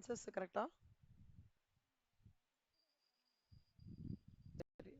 Expenses கரெக்டா? சரி.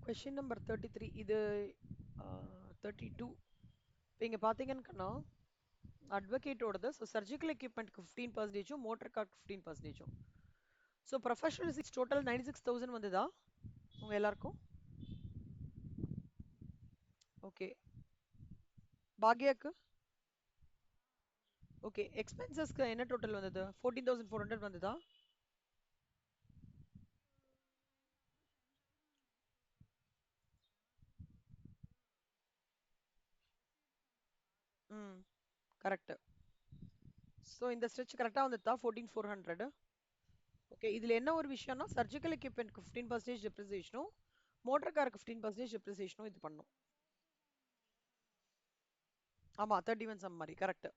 Question number 33 இது 32. இப்போ இங்கே பார்த்தீங்கன்னா அட்வொகேட்டோடது. ஸோ சர்ஜிக்கல் எக்யூப்மெண்ட்க்கு 15%, மோட்டர் கார்க்கு 15%. ஸோ ப்ரொஃபஷனல் 6 டோட்டல் 96,000 வந்ததா உங்க எல்லாருக்கும்? ஓகே. பாக்யாக்கு? ஓகே. எக்ஸ்பென்சஸ்க்கு என்ன டோட்டல் வந்தது? 14,400 வந்ததா? ம், கரெக்ட். ஸோ இந்த ஸ்ட்ரெச் கரெக்டாக வந்துட்டா 14,400. ஓகே. இதில் என்ன ஒரு விஷயம்னா சர்ஜிக்கல் எக்யூப்மெண்ட்க்கு 15% டெப்ரிசியேஷனும் மோட்டர் காருக்கு 15% டெப்ரிசியேஷனும் இது பண்ணும். ஆமா 31 சம் மாதிரி கரெக்ட்.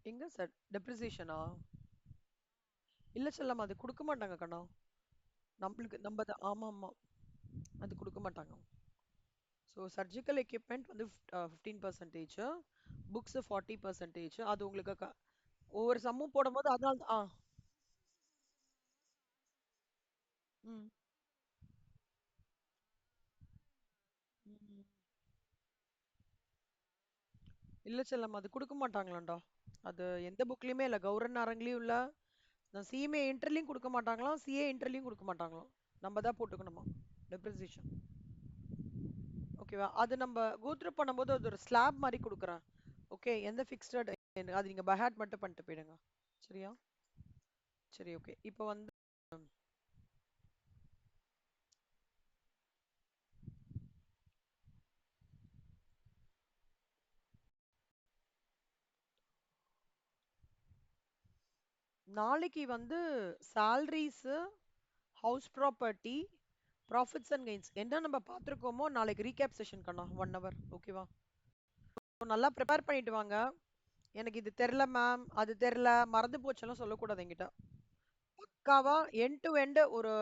எங்க சார் டெப்ரிசியேஷனா? இல்ல செல்லம், அது கொடுக்க மாட்டாங்க கண்ணா. நம்மளுக்கு நம்ம ஆமா ஆமா, அது கொடுக்க மாட்டாங்க. ஸோ சர்ஜிக்கல் எக்யூப்மெண்ட் வந்து 15%, புக்ஸ் 40%. அது உங்களுக்கு ஒவ்வொரு சம்மும் போடும்போது அதான் ம், ம். இல்ல செல்லம், அது கொடுக்க மாட்டாங்களாண்டா. அது எந்த புக்லயுமே இல்ல, கௌரன் அரங்கிலயும் இல்ல, சிஎம்ஏ இன்டர்லயும் கொடுக்க மாட்டாங்களாம், சிஏ இன்டர்லயும் கொடுக்க மாட்டாங்களாம். நம்ம தான் போட்டுக்கணுமா டெப்ரிசியேஷன். ஓகேவா? அது நம்ம கோத்ரூ பண்ணும்போது அது ஒரு ஸ்லாப் மாதிரி கொடுக்குறேன். ஓகே. எந்த ஃபிக்ஸ்டு அது நீங்க பஹாட் மட்டும் பண்ணிட்டு போயிடுங்க. சரியா? சரி. ஓகே. இப்போ வந்து நாளைக்கு வந்து salaries, house property, profits and gains என்ன நம்ம பார்த்துருக்கோமோ நாளைக்கு ரீகேப் செஷன் கண்ணா 1 hour. ஓகேவா? நல்லா ப்ரிப்பேர் பண்ணிட்டு வாங்க. எனக்கு இது தெரில மேம், அது தெரில, மறந்து போச்செல்லாம் சொல்லக்கூடாது என்கிட்ட. பக்காவா எண்ட் டு எண்ட் ஒரு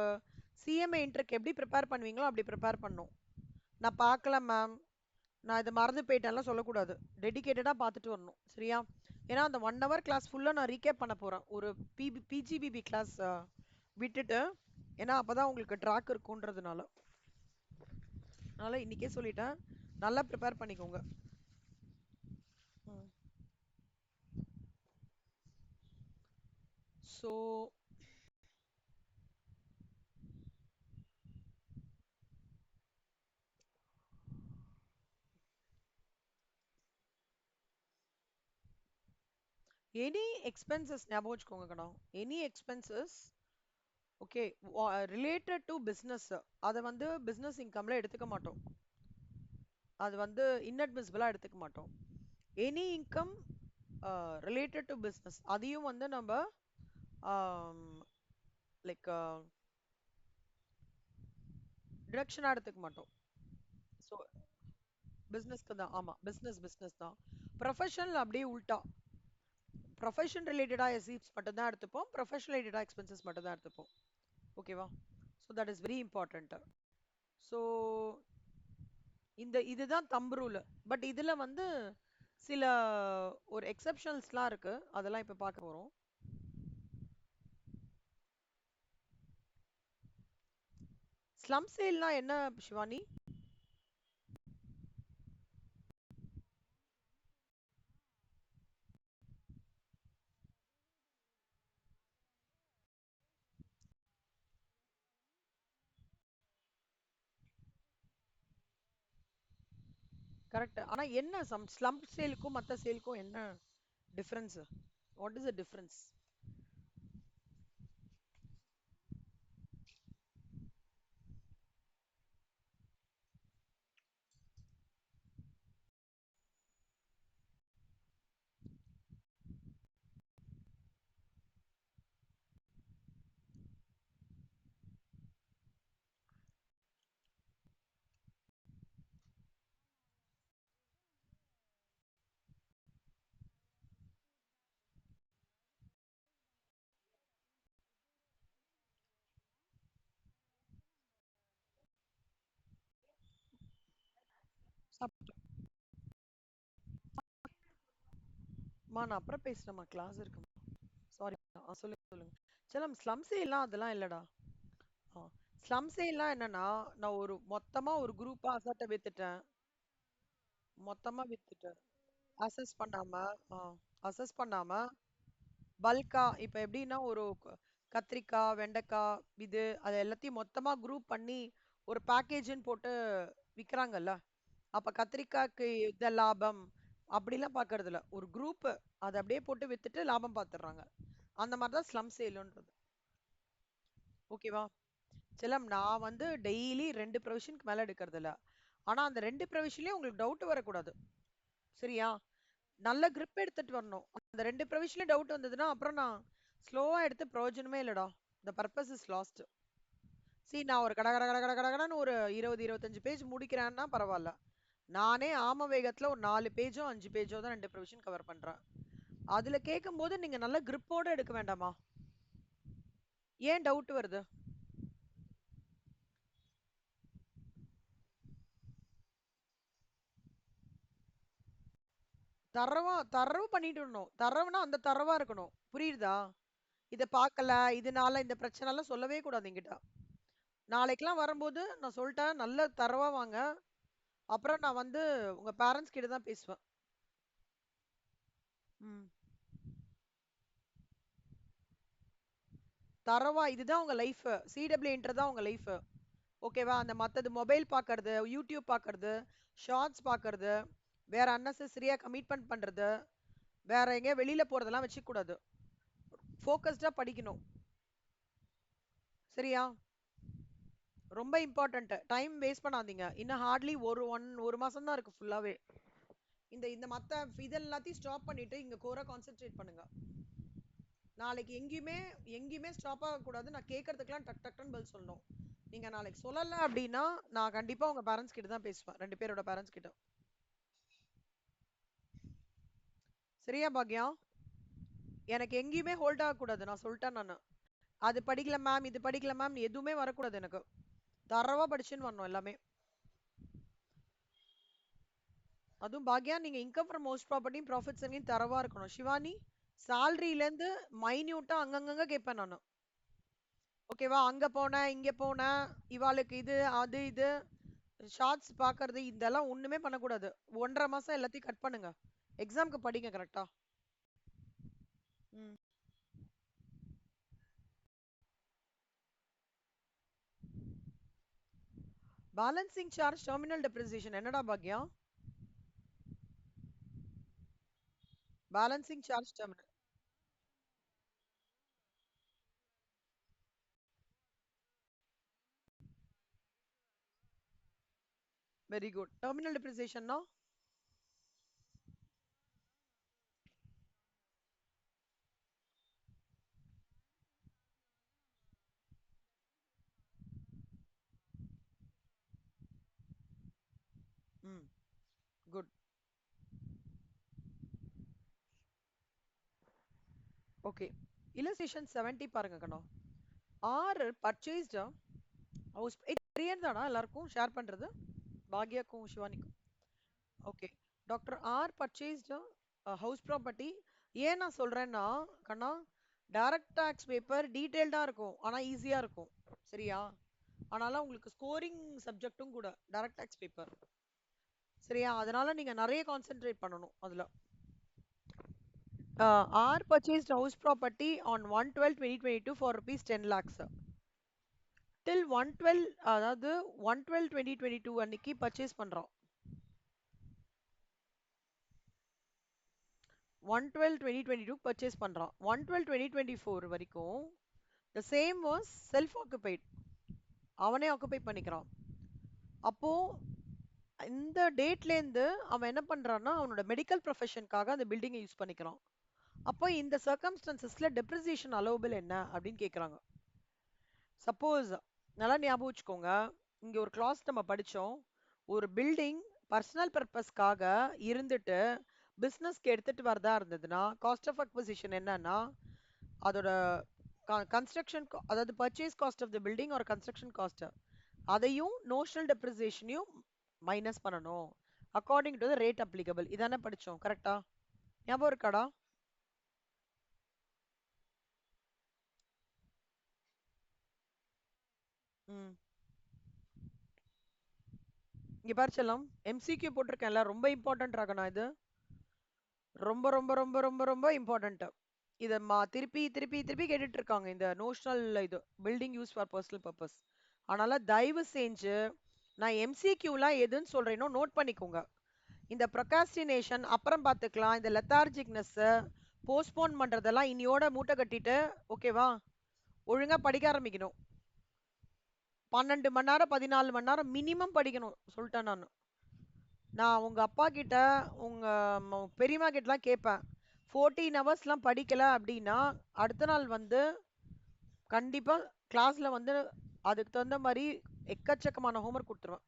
சிஎம்ஏ இன்டர்க்கு எப்படி ப்ரிப்பேர் பண்ணுவீங்களோ அப்படி ப்ரிப்பேர் பண்ணும். நான் பார்க்கல மேம், நான் இதை மறந்து போயிட்டேன்லாம் சொல்லக்கூடாது. டெடிகேட்டடாக பார்த்துட்டு வரணும். சரியா? ஏன்னா அந்த 1 hour கிளாஸ் ஃபுல்லாக நான் ரீகேப் பண்ண போகிறேன். ஒரு பிஜிபிபி கிளாஸ் விட்டுட்டு, ஏன்னா அப்பதான் உங்களுக்கு ட்ராக் இருக்குன்றதுனால. அதனால இன்னைக்கே சொல்லிட்டேன், நல்லா ப்ரிப்பேர் பண்ணிக்கோங்க. ஸோ எனி எக்ஸ்பென்சஸ் ஞாபகம் வச்சுக்கோங்க கண்ணா. Any expenses okay related to business, அதை வந்து பிஸ்னஸ் இன்கம்ல எடுத்துக்க மாட்டோம். அது வந்து இன்அட்மிசிபிளாக எடுத்துக்க மாட்டோம். Any income related to business அதையும் வந்து நம்ம லைக் டிடக்ஷனாக எடுத்துக்க மாட்டோம். ஸோ பிஸ்னஸ்க்கு தான். ஆமாம், பிஸ்னஸ் தான். ப்ரொஃபஷனல் அப்படியே உல்ட்டா, ப்ரொஃபஷன் ரிலேட்டடாக எஸ்இப்ஸ் மட்டும் தான் எடுத்துப்போம், ப்ரொஃபஷனல் ரிலேட்டடாக எக்ஸ்பென்சஸ் மட்டும் தான் எடுத்துப்போம். ஓகேவா? So that is very important. So இதுதான் தம் ரூல். பட் இதுல வந்து சில ஒரு எக்ஸெப்ஷன்ஸ்லாம் இருக்கு, அதெல்லாம் இப்ப பார்க்க போறோம். ஸ்லம் சேல்னா என்ன சிவானி? கரெக்ட். ஆனா என்ன ஸ்லம் சேலுக்கும் மத்த சேலுக்கும் என்ன difference? What is the difference? நான் அப்புறம் பேசுறேம்மா, கிளாஸ் இருக்குமா. சாரி. சொல்லுங்க சொல்லுங்க. சலம் ஸ்லம்ஸே எல்லாம் அதெல்லாம் இல்லடா. ஸ்லம்ஸே எல்லாம் என்னன்னா, நான் மொத்தமா ஒரு குரூப்பா அசட்ட வித்துட்டேன். மொத்தமா வித்துட்டேன். அசஸ் பண்ணாம அசஸ் பண்ணாம பல்கா இப்ப எப்படின்னா கத்திரிக்காய், வெண்டைக்காய், அது எல்லாத்தையும் மொத்தமா குரூப் பண்ணி ஒரு பேக்கேஜ்ன்னு போட்டு விக்கிறாங்கல்ல. அப்ப கத்திரிக்காய்க்கு இந்த லாபம் அப்படிலாம் பாக்குறது இல்ல. ஒரு குரூப் அதை அப்படியே போட்டு வித்துட்டு லாபம் பார்த்துடுறாங்க. அந்த மாதிரிதான் ஸ்லம் சேல்ன்றது. ஓகேவா? செல்லம், நான் வந்து டெய்லி 2 ப்ரொவிஷனுக்கு மேல எடுக்கிறது இல்ல. ஆனா அந்த 2 ப்ரொவிஷன்லயும் உங்களுக்கு டவுட் வரக்கூடாது. சரியா? நல்ல grip எடுத்துட்டு வரணும். அந்த 2 ப்ரொவிஷன்லயும் டவுட் வந்ததுன்னா அப்புறம் நான் ஸ்லோவா எடுத்து பிரயோஜனமே இல்லடா. the purpose is lost. நான் ஒரு கட கட கட கட கடன்னு ஒரு 20-25 பேஜ் முடிக்கிறேன்னா பரவாயில்ல. நானே ஆம வேகத்துல ஒரு 4 பேஜோ 5 பேஜோ தான் 2 ப்ரொவிஷன் கவர் பண்றேன். அதுல கேட்கும் போது நீங்க நல்ல gripஓட எடுக்க வேண்டாமா? ஏன் டவுட் வருது? தரவு பண்ணிட்டு வரணும். தரவுனா அந்த தரவா இருக்கணும். புரியுதா? இத பார்க்கல, இதனால இந்த பிரச்சனை எல்லாம் சொல்லவே கூடாது என்கிட்ட. நாளைக்கெல்லாம் வரும்போது நான் சொல்லிட்டேன், நல்ல தரவா வாங்க. அப்புறம் நான் வந்து உங்க பேரண்ட்ஸ் கிட்ட தான் பேசுவேன். ம். தரவா இதுதான் உங்க லைஃப். சிடபிள்யூன்றது தான் உங்க லைஃப். ஓகேவா? அந்த மத்தது மொபைல் பார்க்கறது, யூடியூப் பார்க்கறது, ஷார்ட்ஸ் பார்க்கறது, வேற அன்னெசரியா கமிட்மெண்ட் பண்றது, வேற எங்கேயா வெளியில போறதெல்லாம் வச்சுக்க கூடாது. ஃபோக்கஸ்டா படிக்கணும். சரியா? ரொம்ப இம்பார்ட்டன்ட். டைம் வேஸ்ட் பண்ணாதீங்க. இன்னும் ஹார்ட்லி ஒரு மாசம் தான் இருக்கு ஃபுல்லாவே. இந்த இந்த மத்த இதெல்லாத்தையும் ஸ்டாப் பண்ணிட்டு இங்க கோரா கான்சென்ட்ரேட் பண்ணுங்க. நாளைக்கு எங்கேயுமே எங்கேயுமே ஸ்டாப் ஆகக்கூடாது. நான் கேட்கறதுக்கெல்லாம் டக் டக்குன்னு பதில் சொல்லணும். நீங்க நாளைக்கு சொல்லல அப்படின்னா நான் கண்டிப்பா உங்க பேரண்ட்ஸ் கிட்ட தான் பேசுவேன். 2 பேரோட பேரண்ட்ஸ் கிட்ட. சரியா பாக்யா? எனக்கு எங்கேயுமே ஹோல்ட் ஆகக்கூடாது. நான் சொல்லிட்டேன் நானு. அது படிக்கல மேம், இது படிக்கல மேம், எதுவுமே வரக்கூடாது எனக்கு. தரவா படிச்சுன்னு வரணும் எல்லாமே. அதுவும் பாக்யா, நீங்க income from house property profits தரவா இருக்கணும். சிவானி, சேலரியில இருந்து மைன்யூட்டா அங்கங்க கேட்பேன் நானு. ஓகேவா? அங்க போனேன், இங்க போனேன், இவாளுக்கு இது அது இது ஷார்ட்ஸ் பாக்குறது இதெல்லாம் ஒண்ணுமே பண்ணக்கூடாது. 1.5 மாசம் எல்லாத்தையும் கட் பண்ணுங்க. எக்ஸாம்க்கு படிங்க கரெக்டா. ம். பேலன்சிங் சார்ஜ் டெர்மினல் டெப்ரிசியேஷன் என்னடா பாக்யா? Balancing charge terminal. Very good. Terminal டெப்ரிசியேஷன்னா ம் குட். ஓகே. இல்லஸ்ட்ரேஷன் 70 பாருங்க கண்ணா. ஆர் பர்ச்சேஸ்ட் ஹவுஸ் தெரியறதாடா எல்லாருக்கும் ஷேர் பண்றது? பாக்யாக்கும் சிவானிக்கும். Okay. Doctor R purchased house property. ஏன் நான் சொல்றேன்னா கண்ணா, டைரக்ட் டாக்ஸ் பேப்பர் டீடைல்டா இருக்கும் ஆனா ஈஸியா இருக்கும். சரியா? ஆனாலும் உங்களுக்கு ஸ்கோரிங் சப்ஜெக்ட்டும் கூட டைரக்ட் டாக்ஸ் பேப்பர். சரியா? அதனால நீங்க நிறைய கான்சென்ட்ரேட் பண்ணணும் அதுல. R purchased house property on 1/12/2022 for rupees 10 lakhs. Till 1/12, அதாவது 1/12/2022 அன்னைக்கு பர்ச்சேஸ் பண்றோம். 1/12/2022 பர்ச்சேஸ் பண்றான். 1/12/2024 வரைக்கும் the same was self occupied. அவனே ஆக்குபை பண்ணிக்கிறான். அப்போ இந்த டேட்ல இருந்து அவன் என்ன பண்றான்னா அவனோட மெடிக்கல் ப்ரொஃபஷனுக்காக அந்த பில்டிங்கை யூஸ் பண்ணிக்கிறான். அப்போ இந்த சர்க்கம்ஸ்டன்சஸ்ல டெப்ரிசியேஷன் அலோவபிள் என்ன அப்படின்னு கேக்குறாங்க. சப்போஸ் நல்லா ஞாபகம் வச்சுக்கோங்க, இங்க ஒரு கிளாஸ் நம்ம படிச்சோம். ஒரு பில்டிங் பர்சனல் பர்பஸ்க்காக இருந்துட்டு பிசினஸ்க்கு எடுத்துட்டு வரதா இருந்ததுன்னா காஸ்ட் ஆஃப் அக்விசிஷன் என்னன்னா அதோட கன்ஸ்ட்ரக்ஷன், அதாவது purchase cost of the building ஒரு கன்ஸ்ட்ரக்ஷன் காஸ்ட், அதையும் நோஷனல் டெப்ரிசியேஷனையும் மைனஸ் பண்ணணும். According to the rate applicable. இதானே படிச்சோம், கரெக்டா? ஞாபகம் இருக்காடா? ம். இங்க பாரு செல்லம், எம்சிக்யூ போட்டிருக்கேன்ல, ரொம்ப இம்பார்ட்டன்ட் ராகனா இது. ரொம்ப ரொம்ப ரொம்ப ரொம்ப ரொம்ப இம்பார்ட்டன்ட். இத திருப்பி திருப்பி திருப்பி கேட்டுட்டு இருக்காங்க இந்த நோஷனல் இது building use for personal purpose. அதனால தயவு செஞ்சு நான் எம்சிக்யூலாம் எதுன்னு சொல்றேனோ நோட் பண்ணிக்கோங்க. இந்த ப்ரொகாஸ்டினேஷன் அப்புறம் பார்த்துக்கலாம், இந்த லெத்தார்ஜிக்னஸ் போஸ்ட்போன் பண்றதெல்லாம் இன்னியோட மூட்டை கட்டிட்டு, ஓகேவா, ஒழுங்கா படிக்க ஆரம்பிக்கணும். 12 மணி நேரம் 14 மணி நேரம் மினிமம் படிக்கணும் சொல்லிட்டேன் நான். நான் உங்க அப்பா கிட்ட உங்க பெரியம்மா கிட்டலாம் கேட்பேன். 14 ஹவர்ஸ்லாம் படிக்கல அப்படின்னா அடுத்த நாள் வந்து கண்டிப்பா கிளாஸ்ல வந்து அதுக்கு தகுந்த மாதிரி எக்கச்சக்கமான ஹோம்ஒர்க் கொடுத்துருவேன்.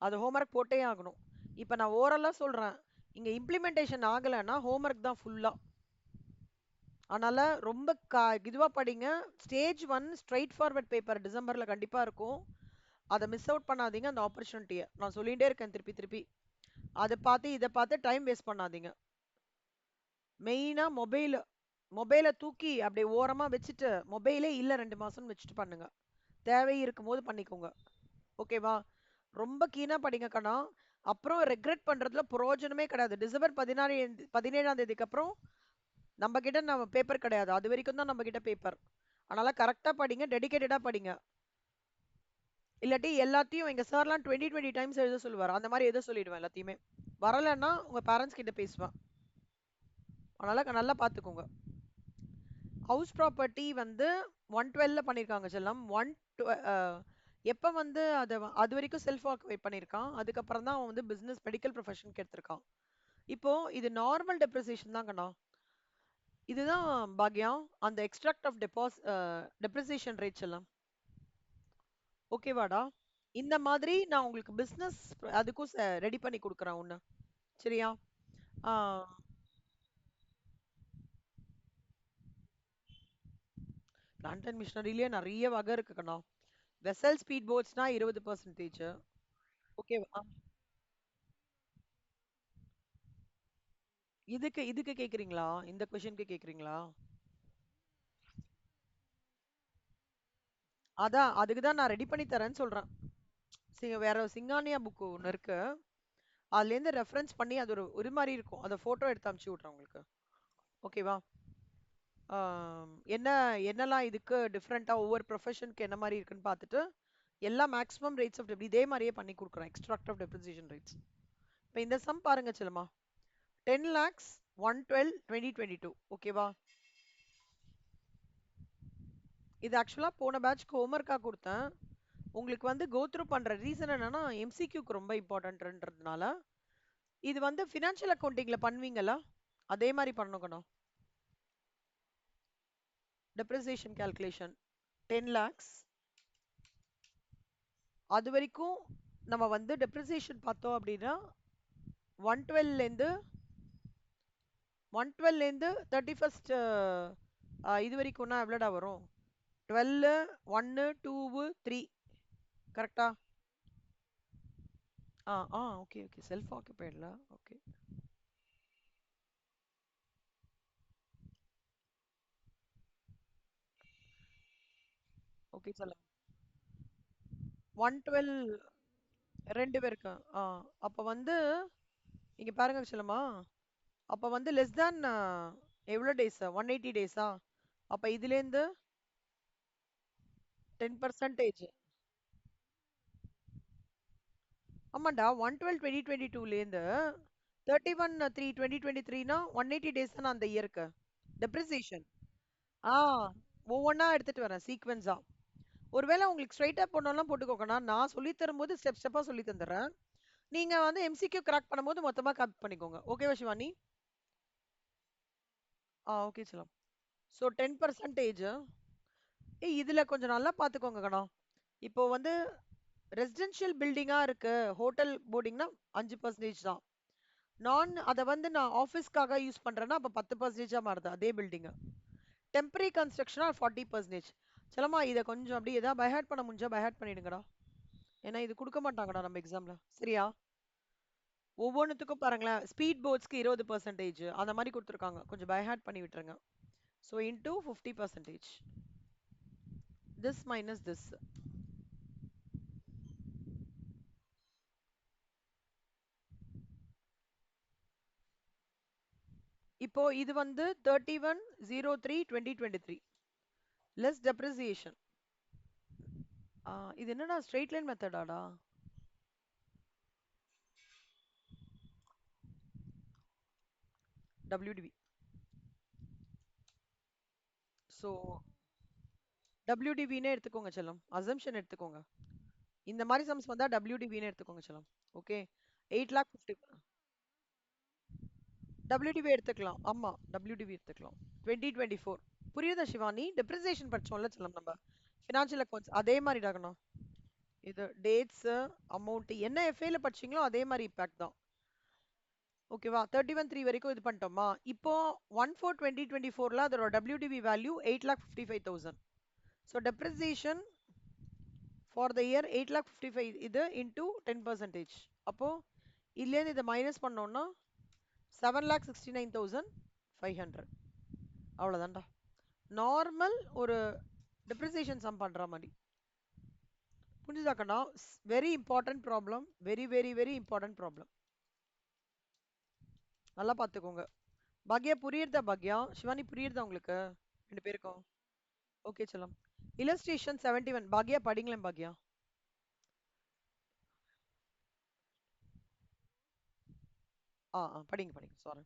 அது ஹோம்ஒர்க் போட்டே ஆகணும். இப்போ நான் ஓரலா சொல்றேன், இங்க இம்ப்ளிமெண்டேஷன் ஆகலைன்னா ஹோம்ஒர்க் தான் ஃபுல்லா. அதனால ரொம்ப இதுவா படிங்க. ஸ்டேஜ் 1 ஸ்ட்ரைட் ஃபார்வர்ட் பேப்பர் டிசம்பர்ல கண்டிப்பா இருக்கும். அதை மிஸ் அவுட் பண்ணாதீங்க அந்த ஆப்பர்ச்சுனிட்டியை. நான் சொல்லிட்டே இருக்கேன் திருப்பி திருப்பி. அதை பார்த்து இதை பார்த்து டைம் வேஸ்ட் பண்ணாதீங்க. மெயினா மொபைலை தூக்கி அப்படியே ஓரமா வச்சுட்டு, மொபைலே இல்ல 2 மாசம் வச்சுட்டு பண்ணுங்க. தேவை இருக்கும் போது பண்ணிக்கோங்க. ஓகேவா? ரொம்ப கீனா படிங்க கண்ணா. அப்புறம் ரெக்ரெட் பண்றதுல பிரயோஜனமே கிடையாது. டிசம்பர் 17ஆம் தேதிக்கு அப்புறம் நம்ம கிட்ட நம்ம பேப்பர் கிடையாது. அது வரைக்கும் தான் நம்ம கிட்ட பேப்பர். அதனால கரெக்டா படிங்க, டெடிகேட்டடா படிங்க. இல்லாட்டி எல்லாத்தையும் எங்க சார்லாம் 20 டைம்ஸ் எழுத சொல்லுவார். அந்த மாதிரி எழுத சொல்லிடுவேன் எல்லாத்தையுமே. வரலைன்னா உங்க பேரண்ட்ஸ் கிட்ட பேசுவேன். அதனால நல்லா பார்த்துக்கோங்க. ஹவுஸ் ப்ராப்பர்ட்டி வந்து 112ல பண்ணியிருக்காங்க செல்லம். எப்போ வந்து அது வரைக்கும் செல்ஃப் ஆக்குபை பண்ணியிருக்கான். அதுக்கப்புறம் தான் அவன் வந்து பிசினஸ் மெடிக்கல் ப்ரொஃபஷனுக்கு எடுத்திருக்கான். இப்போ இது நார்மல் டெப்ரிசியேஷன் தான் கண்ணா. இதுதான் பாக்யம் அந்த எக்ஸ்ட்ராக்ட் ஆஃப் டெப்ரிசியேஷன் ரேட்ஸ் எல்லாம். ஓகேவாடா? இந்த மாதிரி நான் உங்களுக்கு பிசினஸ் அதுக்கும் ரெடி பண்ணி கொடுக்குறேன் ஒன்று. சரியா? பிளான்ட் அண்ட் மிஷினரியிலேயே நிறைய வகை இருக்கு கண்ணா. Vessel speed போட்ஸ்னா 20%. ஓகேவா? இதுக்கு இதுக்கு கேக்குறீங்களா? இந்த கொஸ்டினுக்கு கேக்குறீங்களா? அதான் அதுக்கு தான் நான் ரெடி பண்ணி தரேன்னு சொல்றேன். வேற சிங்கானியா புக் ஒன்று இருக்கு. அதுல இருந்து ரெஃபரன்ஸ் பண்ணி அது ஒரு மாதிரி இருக்கும். அதை போட்டோ எடுத்து அனுப்பிச்சு விட்றேன் உங்களுக்கு. ஓகேவா? என்ன என்னெல்லாம் இதுக்கு டிஃப்ரெண்டா ஒவ்வொரு ப்ரொஃபஷனுக்கு என்ன மாதிரி இருக்குன்னு பார்த்துட்டு எல்லா மேக்ஸிமம் ரேட்ஸ் ஆஃப் இதே மாதிரியே பண்ணி கொடுக்குறேன். Extract of depreciation rates. இப்போ இந்த சம் பாருங்க செல்லுமா. 10 lakhs 112 2022. ஓகேவா? இது ஆக்சுவலா போன பேட்ச்க்கு ஹோம்ஒர்க்கா கொடுத்தேன். உங்களுக்கு வந்து கோ த்ரூ பண்ற ரீசன் என்னன்னா எம்சிக்யூக்கு ரொம்ப இம்பார்ட்டன்ட்ன்றதுனால. இது வந்து ஃபினான்ஷியல் அக்கௌண்டிங்ல பண்ணுவீங்களா? அதே மாதிரி பண்ணணும். Depreciation calculation 10 lakhs. அது வரைக்கும் நம்ம வந்து டெப்ரிசியேஷன் பார்த்தோம் அப்படின்னா 112லேருந்து 112லேருந்து 31st இது வரைக்கும்னா எவ்வளோடா வரும்? 12 1 2 3 கரெக்டா? ஓகே ஓகே, செல்ஃப் ஆக்குபைட்ல. ஓகே ஓகே சொல்லுங்க. 112 ரெண்டு பேருக்கு. அப்போ வந்து இங்க பாருங்க சொல்லுமா. அப்போ வந்து லெஸ் தேன் எவ்வளோ டேஸ்? 180 டேஸா? அப்போ இதுலேருந்து 10%. ஆமாண்டா, 112 2022லேருந்து 31/3/2023னா 180 டேஸ் தானே அந்த இயருக்கு டெப்ரிசியேஷன். ஆ ஒவ்வொன்றா எடுத்துட்டு வரேன் சீக்வென்ஸா. ஒருவேளை உங்களுக்கு ஸ்ட்ரைட்டா போடணும்னா போட்டுக்கோங்கண்ணா. நான் சொல்லி தரும்போது ஸ்டெப் ஸ்டெப்பா சொல்லி தந்துடுறேன். நீங்க வந்து எம்சிக்யூ கிராக் பண்ணும்போது மொத்தமா காப்பி பண்ணிக்கோங்க. ஓகேவா சிவானி? ஓகே சொல்லலாம். ஸோ 10%. இதுல கொஞ்சம் நல்லா பார்த்துக்கோங்க கண்ணா. இப்போ வந்து ரெசிடென்ஷியல் பில்டிங்கா இருக்கு, ஹோட்டல் போர்டிங்னா 5% தான். அதை வந்து நான் ஆஃபீஸ்க்காக யூஸ் பண்றேன்னா அப்போ 10%ஆ மாறுது அதே பில்டிங். டெம்பரரி கன்ஸ்ட்ரக்ஷனா 40%. சிலமா இதை கொஞ்சம் அப்படி ஏதாவது பைஹார்ட் பண்ண முடிஞ்சா பைஹார்ட் பண்ணிடுங்கடா. ஏன்னா இது கொடுக்க மாட்டாங்கடா நம்ம எக்ஸாம்ல. சரியா? ஒவ்வொன்றுத்துக்கும் பாருங்களேன், ஸ்பீட் போட்ஸ்க்கு 20% அந்த மாதிரி கொடுத்துருக்காங்க. கொஞ்சம் பை ஹார்ட் பண்ணி விட்டுருங்க. So into 50%. This minus this. இப்போ இது வந்து 31/03/2023 லெஸ் டெப்ரிசியேஷன். இது என்னடா ஸ்ட்ரெயிட் லைன் மெத்தடாடா? WDV. ஸோ WDVன்னு எடுத்துக்கோங்க செல்லம். அசம்ஷன் எடுத்துக்கோங்க. இந்த மாதிரி சம்ஸ் வந்தா WDVன்னு எடுத்துக்கோங்க செல்லம். ஓகே. 8,50,000 WDV எடுத்துக்கலாம். ஆமா, WDV எடுத்துக்கலாம். 2024 புரியுதா சிவானி? டெப்ரிசியேஷன் படிச்சோம்ல செல்லம் நம்ம ஃபினான்ஷியல் அக்கௌண்ட்ஸ், அதே மாதிரி டாகணும். இது டேட்ஸ், அமௌண்ட் என்ன எஃப்ஏல படிச்சீங்களோ அதே மாதிரி இம்பாக்ட் தான். ஓகேவா? 31/3 வரைக்கும் இது பண்ணிட்டோமா? இப்போ 1/4/2024ல அதோட WDV value 8,55,000. So depreciation for the year 8,55,000 இது இன்டூ 10%. அப்போ இதுலேருந்து இதை மைனஸ் பண்ணோம்னா 7,69,500. அவ்வளோதான்டா. நார்மல் ஒரு டெப்ரிசியேஷன் சம் பண்ற மாதிரி. புரிஞ்சுதாக்கண்ணா? Very important problem. Very very very important problem. நல்லா பார்த்துக்கோங்க. பாக்யா புரியுறதா? பாக்யா சிவானி புரியுறதா உங்களுக்கு ரெண்டு பேருக்கும்? ஓகே செல்லம். இல்லஸ்ட்ரேஷன் 71 பாக்யா படிங்களேன் பாக்யா. படிங்க படிங்க, சாரி.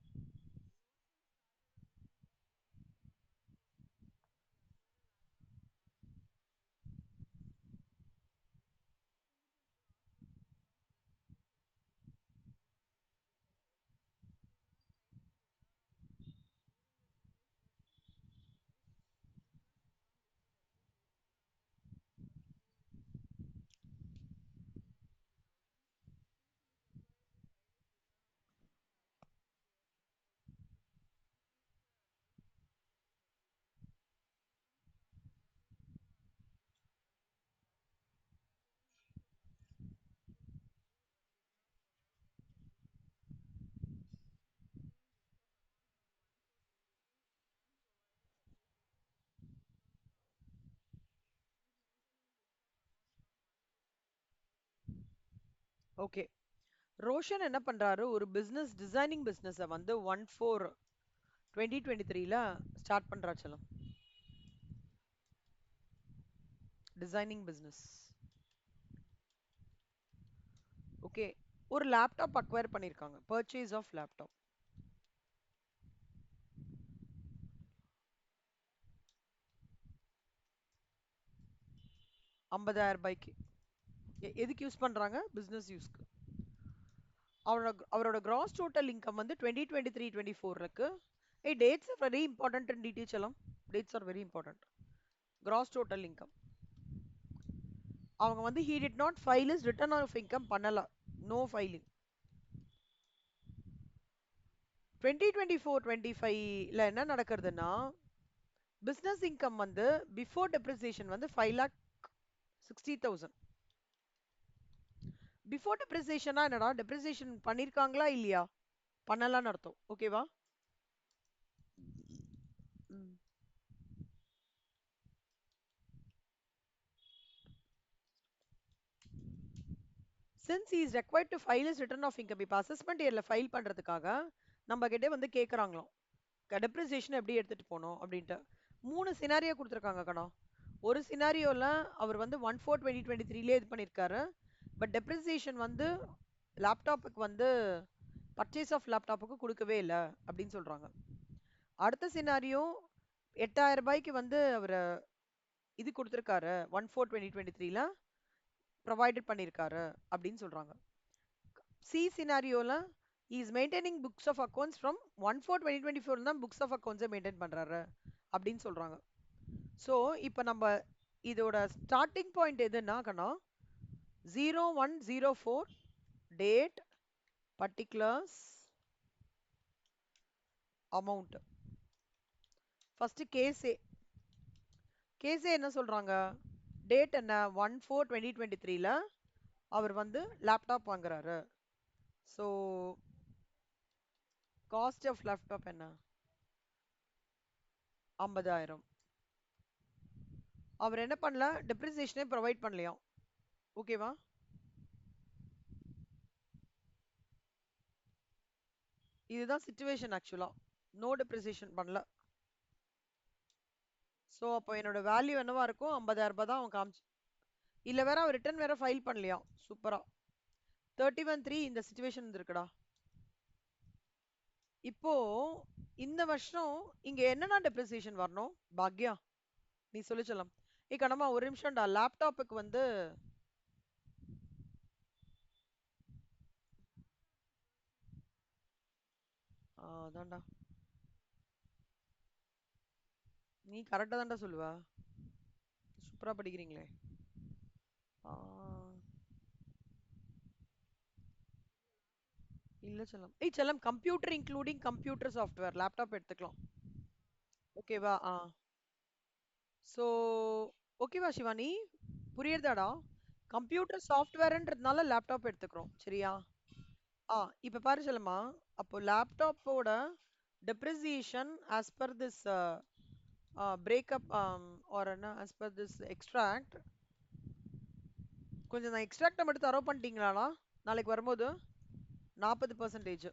ஓகே. ரோஷன் என்ன பண்றாரு, ஒரு பிசினஸ் டிசைனிங் பிசினஸ் வந்து 1/4/2023ல ஸ்டார்ட் பண்றா செல்லம். Designing business. ஓகே. ஒரு லேப்டாப் அக்வயர் பண்ணிருக்காங்க. பர்ச்சேஸ் ஆஃப் லேப்டாப் 50,000 ரூபாய்க்கு. எதுக்கு யூஸ் பண்றாங்க? பிசினஸ் யூஸ்க்கு. அவரோட கிராஸ் டோட்டல் இன்கம் வந்து 2023-24 இருக்கு. Dates are very important in details எல்லாம். Dates are very important. Gross total income அவங்க வந்து he did not file his return of income பண்ணல. No filing. 2024-25ல என்ன நடக்கிறதுனா, பிசினஸ் இன்கம் வந்து பிஃபோர் டெப்ரிசியேஷன் வந்து 5,60,000. பிஃபோர் டெப்ரிசியேஷனா என்னடா, டெப்ரிசியேஷன் பண்ணிருக்காங்களா இல்லையா? பண்ணலான்னு அர்த்தம். ஓகேவா? since he is required to file his return of income, இப்போ அசஸ்மெண்ட் இயர்ல ஃபைல் பண்றதுக்காக நம்ம கிட்ட வந்து கேக்குறாங்களாம், டெப்ரிசியேஷன் எப்படி எடுத்துட்டு போனோம் அப்படின்ட்டு. 3 சினாரியோ கொடுத்துருக்காங்க கண்ணா. ஒரு சினாரியோல அவர் வந்து 1/4/2023லே இது பண்ணிருக்காரு. பட் டெப்ரிசியேஷன் வந்து லேப்டாப்புக்கு வந்து பர்ச்சேஸ் ஆஃப் லேப்டாப்புக்கு கொடுக்கவே இல்லை அப்படின்னு சொல்றாங்க. அடுத்த சினாரியோ 8,000 ரூபாய்க்கு வந்து அவர் இது கொடுத்துருக்காரு, 1/4/2023ல ப்ரொவைடட் பண்ணிருக்காரு அப்படின்னு சொல்றாங்க. சி சினாரியோல is maintaining books of accounts from 1/4/2024 தான் புக்ஸ் ஆஃப் அக்கௌண்ட்ஸை மெயின்டைன் பண்றாரு அப்படின்னு சொல்றாங்க. ஸோ இப்போ நம்ம இதோட ஸ்டார்டிங் பாயிண்ட் எதுன்னா கண்ணா, 0104 டேட் பர்டிகுலர்ஸ் அமௌண்ட். ஃபர்ஸ்ட் கேஸே என்ன சொல்றாங்க, டேட் என்ன 1/4/2023ல அவர் வந்து லேப்டாப் வாங்குறாரு. ஸோ காஸ்ட் ஆஃப் லேப்டாப் என்ன? 50,000. அவர் என்ன பண்ணல, டெப்ரிசியேஷனே ப்ரொவைட் பண்ணலையாம். ஓகேவா? இதுதான் சிச்சுவேஷன் ஆக்சுவலா. நோ டெப்ரிசியேஷன் பண்ணல. ஸோ அப்போ என்னோட வேல்யூ என்னவா இருக்கும்? 50,000 தான் அவன் காமிச்சு. இல்ல வேற அவர் ரிட்டர்ன் வேற ஃபைல் பண்ணலையாம். சூப்பரா. 31/3 இந்த சிச்சுவேஷன் இருக்குடா. இப்போ இந்த வருஷம் இங்க என்னன்னா டெப்ரிசியேஷன் வரணும்? பாக்யா நீ சொல்லிச்சலாம். கண்ணம்மா ஒரு நிமிஷம்டா, லேப்டாப்புக்கு வந்து அதான்டா, நீ கரெக்டா தான்டா சொல்லுவ. சூப்பரா படிக்கிறீங்களே. ஆ, இல்ல செல்லம். செல்லம், computer including computer software laptop எடுத்துக்கலாம். ஓகேவா? ஸோ ஓகேவா சிவானி? புரியுறதாடா? கம்ப்யூட்டர் சாஃப்ட்வேர்ன்றதுனால லேப்டாப் எடுத்துக்கிறோம். சரியா? இப்ப பாரு செல்லம்மா. அப்போ லேப்டாப்போட depreciation as per this breakup or as per this extract. கொஞ்சம் நான் எக்ஸ்ட்ராக்ட மட்டும் தரவு பண்ணிட்டீங்களாடா நாளைக்கு வரும்போது? 40%.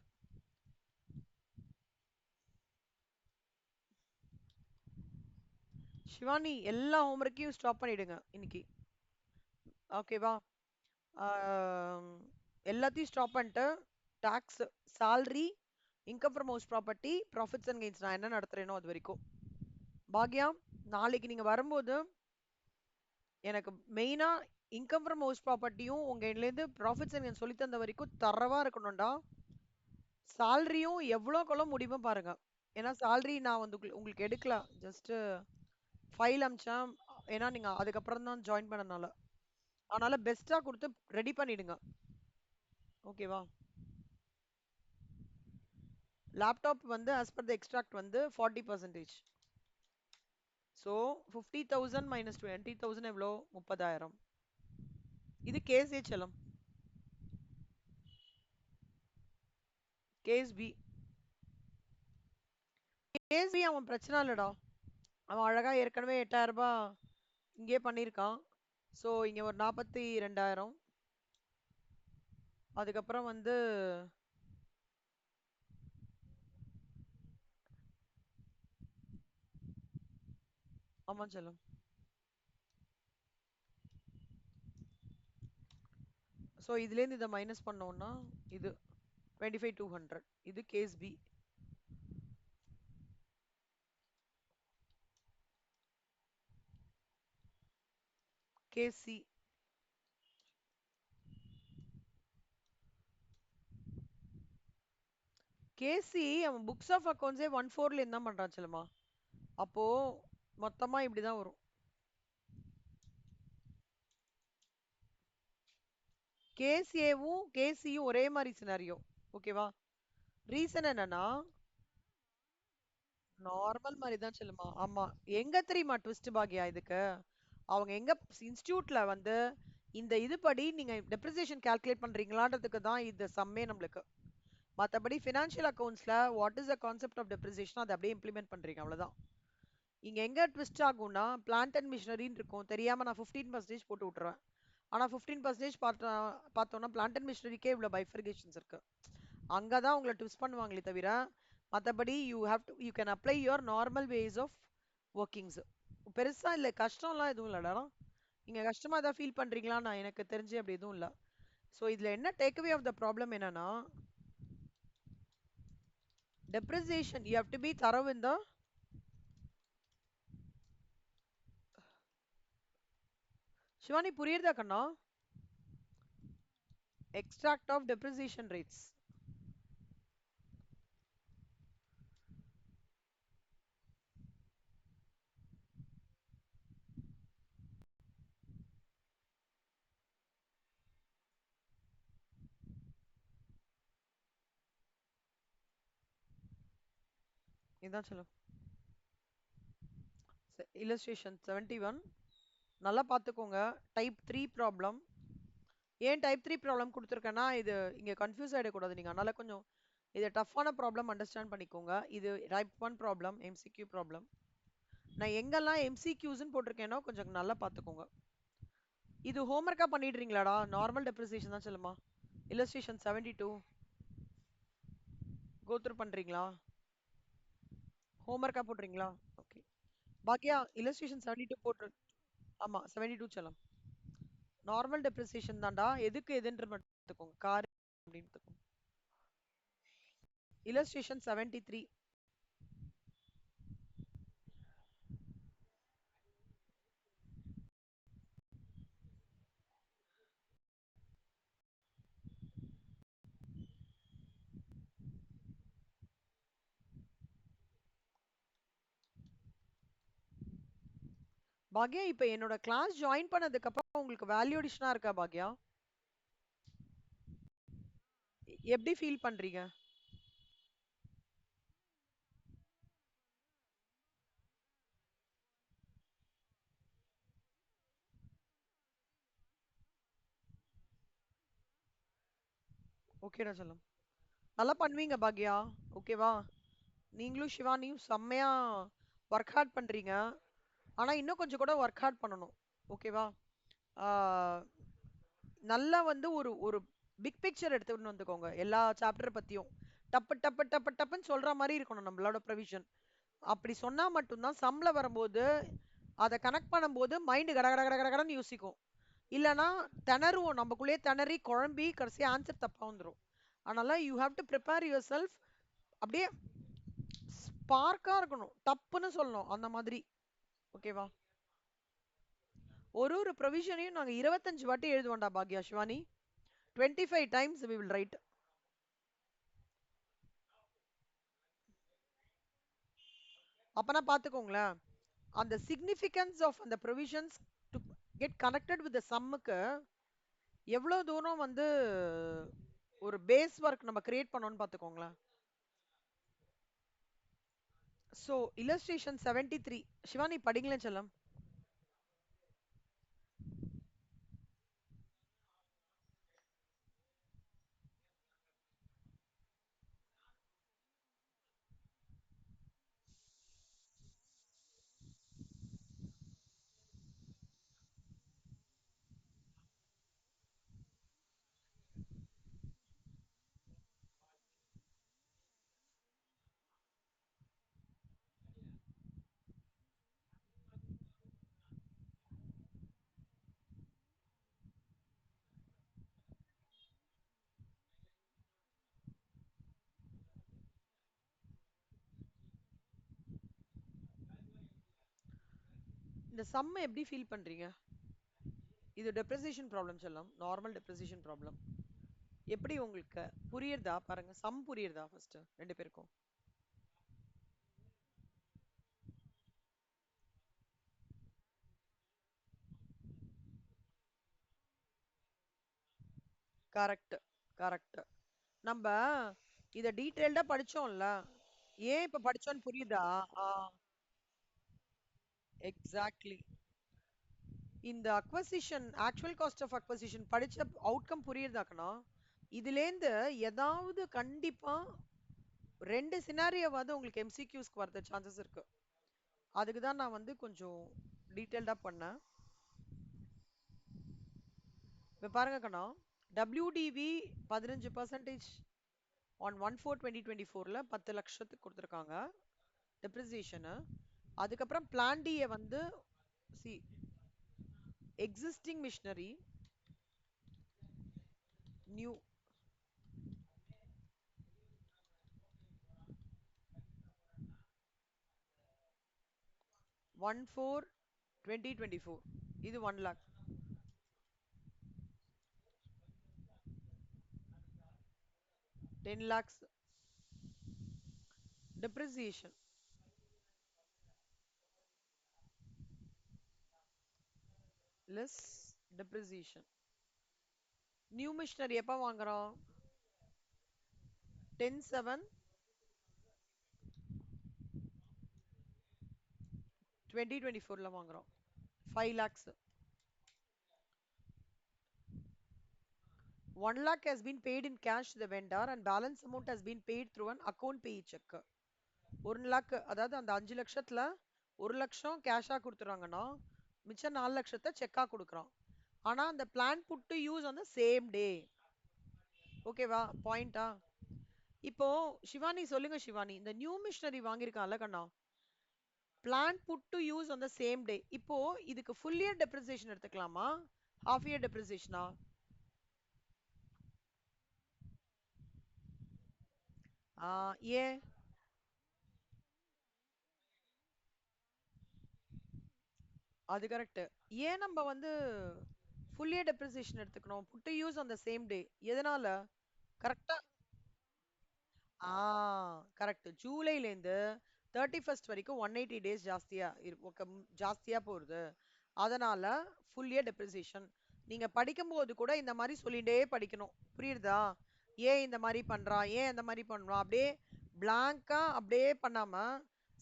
சிவானி எல்லா ஹோம்ஒர்க்கையும் ஸ்டாப் பண்ணிடுங்க இன்னைக்கு. ஓகேவா? எல்லாத்தையும் ஸ்டாப் பண்ணிட்டு tax, salary, income from house property, profits and gains நான் என்ன நடத்துறேனோ அது வரைக்கும். பாக்யா, நாளைக்கு நீங்க வரும்போது எனக்கு மெயினா இன்கம் ஃப்ரம் ஹவுஸ் ப்ராப்பர்ட்டியும் உங்க இதுலேருந்து ப்ராஃபிட்ஸ் அண்ட் கெயின்ஸ் சொல்லி தந்த வரைக்கும் தரவா இருக்கணும்டா. சாலரியும் எவ்வளோக்கெவ்வளோ முடியுமோ பாருங்க. ஏன்னா salary நான் வந்து உங்களுக்கு எடுக்கல, ஜஸ்ட் ஃபைல் அமிச்சேன். ஏன்னா நீங்க அதுக்கப்புறம் தான் ஜாயின் பண்ணனால. அதனால பெஸ்டா கொடுத்து ரெடி பண்ணிடுங்க. ஓகேவா? லேப்டாப் வந்து as per the extract வந்து 40%. ஸோ 50,000 மைனஸ் 20,000 எவ்வளோ? 30,000. இது கேஸ் ஏ செல்லம். Case B. கேஸ் பி அவன் பிரச்சனை இல்லடா. அவன் அழகா ஏற்கனவே 8,000 ரூபாய் இங்கே பண்ணியிருக்கான். ஸோ இங்க ஒரு 42,000. அதுக்கப்புறம் வந்து ஆமா செல்லம். ஸோ இதுலேருந்து இதை மைனஸ் பண்ணோம்னா இது 25,200. இது case B. Case C. Case C அவன் புக்ஸ் ஆஃப் அக்கௌண்ட்ஸே 1/4 இருந்து தான் பண்றான் செல்லம்மா. அப்போ மொத்தமா இப்படிதான் வரும். கேசிஏவும் கேசியும் ஒரே மாதிரி சினாரியோ. ஓகேவா? ரீசன் என்னன்னா நார்மல் மாதிரி தான் செல்லுமா. ஆமா. எங்க தெரியுமா ட்விஸ்ட் பாக்கியா இதுக்கு? அவங்க எங்க இன்ஸ்டியூட்ல வந்து இந்த இதுபடி நீங்க டெப்ரிசியேஷன் கால்குலேட் பண்றீங்களான்றதுக்கு தான் இது சம்மே நம்மளுக்கு. மத்தபடி ஃபினான்ஷியல் அக்கௌண்ட்ஸ்ல what is the concept of depreciation அதை அப்படியே இம்ப்ளிமெண்ட் பண்றீங்க, அவ்வளவுதான். இங்க எங்க ட்விஸ்ட் ஆகும்னா பிளான்ட் அண்ட் மிஷினரின்னு இருக்கும், தெரியாம நான் 15% போட்டு விட்டுருவேன். ஆனா 15% பார்த்தோம்னா பிளான்ட் அண்ட் மிஷினரிக்கே இவ்வளவு பைஃபர்கேஷன்ஸ் இருக்கு. அங்கதான் உங்களை ட்விஸ்ட் பண்ணுவாங்களே தவிர மத்தபடி you can apply your normal ways of workings. பெருசா இல்ல, கஷ்டம்லாம் எதுவும் இல்லடா. நீங்க கஷ்டமா ஏதாவது ஃபீல் பண்றீங்களா? நான் எனக்கு தெரிஞ்சு அப்படி எதுவும் இல்ல. ஸோ இதுல என்ன டேக்அவே ஆஃப் த ப்ராப்ளம் என்னன்னா depreciation you have to be thorough in the Shivani புரியுதா கண்ணா? extract of depreciation rates. இதான் சொல்லும். illustration 71 நல்லா பார்த்துக்கோங்க. Type 3 problem. ஏன் டைப் 3 ப்ராப்ளம் கொடுத்துருக்கேன்னா இது இங்க கன்ஃபியூஸ் ஆயிடக்கூடாது நீங்க, அதனால கொஞ்சம் இது டஃப்பான ப்ராப்ளம் அண்டர்ஸ்டாண்ட் பண்ணிக்கோங்க. இது டைப் 1 ப்ராப்ளம், எம்சிக்யூ ப்ராப்ளம். நான் எங்கெல்லாம் எம்சிக்யூஸ்ன்னு போட்டிருக்கேனோ கொஞ்சம் நல்லா பார்த்துக்கோங்க. இது ஹோம்ஒர்க்கா பண்ணிடுறீங்களாடா? நார்மல் டெப்ரிசியேஷன் தான் சொல்லுமா. இல்லஸ்ட்ரேஷன் 72 கோத்ரூ பண்றீங்களா? ஹோம்ஒர்க்கா போடுறீங்களா? ஓகே. பாக்கியா இல்லஸ்ட்ரேஷன் 72 போட்டு. ஆமா 72 செல்லம். நார்மல் டெப்ரிசியேஷன் தான்டா. எதுக்கு எதுன்ற மட்டும் பார்த்துக்கோங்க. கார் அப்படின்னு பார்த்துக்கோங்க. illustration 73. பாக்யா இப்ப என்னோட கிளாஸ் ஜாயின் பண்ணதுக்கு அப்புறம் உங்களுக்கு வேல்யூ அடிஷனா இருக்கா பாக்யா? எப்படி ஃபீல் பண்றீங்க? ஓகேடா செல்லம். நல்லா பண்ணுவீங்க பாக்யா. ஓகேவா? நீங்களும் சிவானியும் செம்மையா ஒர்க் ஹார்ட் பண்றீங்க. ஆனா இன்னும் கொஞ்சம் கூட ஒர்க் ஹார்ட் பண்ணணும். ஓகேவா? ஆஹ் நல்லா வந்து ஒரு ஒரு பிக் பிக்சர் எடுத்துன்னு வந்துக்கோங்க எல்லா சாப்டர் பத்தியும். டப்பு டப்பு டப்பு டப்புன்னு சொல்ற மாதிரி இருக்கணும் நம்மளோட ப்ரொவிஷன். அப்படி சொன்னா மட்டும்தான் சம்ல வரும்போது அதை கனெக்ட் பண்ணும்போது மைண்ட் கட கட கட கடன்னு யோசிக்கும். இல்லனா திணறுவோம், நமக்குள்ளேயே திணறி குழம்பி கடைசி ஆன்சர் தப்பா வந்துடும். அதனால you have to prepare your self. அப்படியே ஸ்பார்க்கா இருக்கணும், டப்புன்னு சொல்லணும் அந்த மாதிரி. ஓகேவா? ஒரு ஒரு ப்ரொவிஷனையும் நாங்க 25 வாட்டி எழுதுவோம்டா Bhagya Shivani. 25 times we will write. அப்பனா பாத்துக்கோங்களேன், அந்த சிக்னிஃபிகன்ஸ் ஆஃப் அந்த provisions to get connected with சம்முக்கு எவ்வளவு தூரம் வந்து ஒரு பேஸ் ஒர்க் நம்ம கிரியேட் பண்ணோம்னு பாத்துக்கோங்களேன். ஸோ illustration 73 சிவானி படிங்களேன் செல்லம். இந்த சம் எப்படி ஃபீல் பண்றீங்க? இது டெப்ரிசியேஷன் ப்ராப்ளம் செல்லம், நார்மல் டெப்ரிசியேஷன் ப்ராப்ளம். எப்படி உங்களுக்கு புரியுறதா? பாருங்க சம் புரியுறதா ஃபர்ஸ்ட் ரெண்டு பேருக்கும்? Correct, correct. நம்ம இத டீடைல்டா படிச்சோம்ல, ஏன் இப்ப படிச்சோம்னு புரியுதா? ஆ, எக்ஸாக்ட்லி. இந்த acquisition, actual cost of acquisition படிச்ச அவுட்கம் புரியுதாக்கனா? இதுலேருந்து ஏதாவது கண்டிப்பா ரெண்டு சினாரியோவாவது உங்களுக்கு எம்சிக்யூஸ்க்கு வரது சான்சஸ் இருக்கு. அதுக்கு தான் நான் வந்து கொஞ்சம் டீடைல்டா பண்ணேன். இப்ப பாருங்க கண்ணா, WDV 15% ஆன் 1/4/2024ல 10 லட்சத்துக்கு கொடுத்துருக்காங்க டெப்ரிசியேஷனு. அதுக்கப்புறம் பிளான் டியை வந்து சி எக்ஸிஸ்டிங் மிஷினரி நியூ 1/4/2024 இது 1 lakh. 10 lakhs depreciation. Less depreciation. New machinery எப்ப வாங்குறோம்? 10/7/2024ல வாங்குறோம். 5 lakhs. 1 lakh has been paid in cash to the vendor and balance amount has been paid through an account pay check. 1 lakh அதாவது அந்த 5 லட்சத்துல 1 லட்சம் கேஷா கொடுத்துறாங்கன்னா மிச்சம் 4 லட்சத்தை செக்கா கொடுக்குறான். ஆனா அந்த plant put to use on the same day. ஓகேவா பாயிண்டா? இப்போ சிவானி சொல்லுங்க சிவானி, இந்த நியூ மிஷினரி வாங்கியிருக்கான்ல கண்ணா, plant put to use on the same day. இப்போ இதுக்கு ஃபுல் இயர் டெப்ரிசியேஷன் எடுத்துக்கலாமா, ஹாஃப் இயர் டெப்ரிசியேஷனா? ஏன்? அது கரெக்ட். ஏன் நம்ம வந்து ஃபுல் இயர் டெப்ரிசியேஷன் எடுத்துக்கணும், put to use on the same day? எதனால? கரெக்டா. ஆ கரெக்ட். ஜூலைலேருந்து 31st வரைக்கும் 180 டேஸ் ஜாஸ்தியா ஜாஸ்தியா போகுது. அதனால ஃபுல் இயர் டெப்ரிசியேஷன். நீங்க படிக்கும்போது கூட இந்த மாதிரி சொல்லிட்டே படிக்கணும். புரியுதா? ஏன் இந்த மாதிரி பண்றான், ஏன் இந்த மாதிரி பண்றான், அப்படியே பிளாங்கா அப்படியே பண்ணாம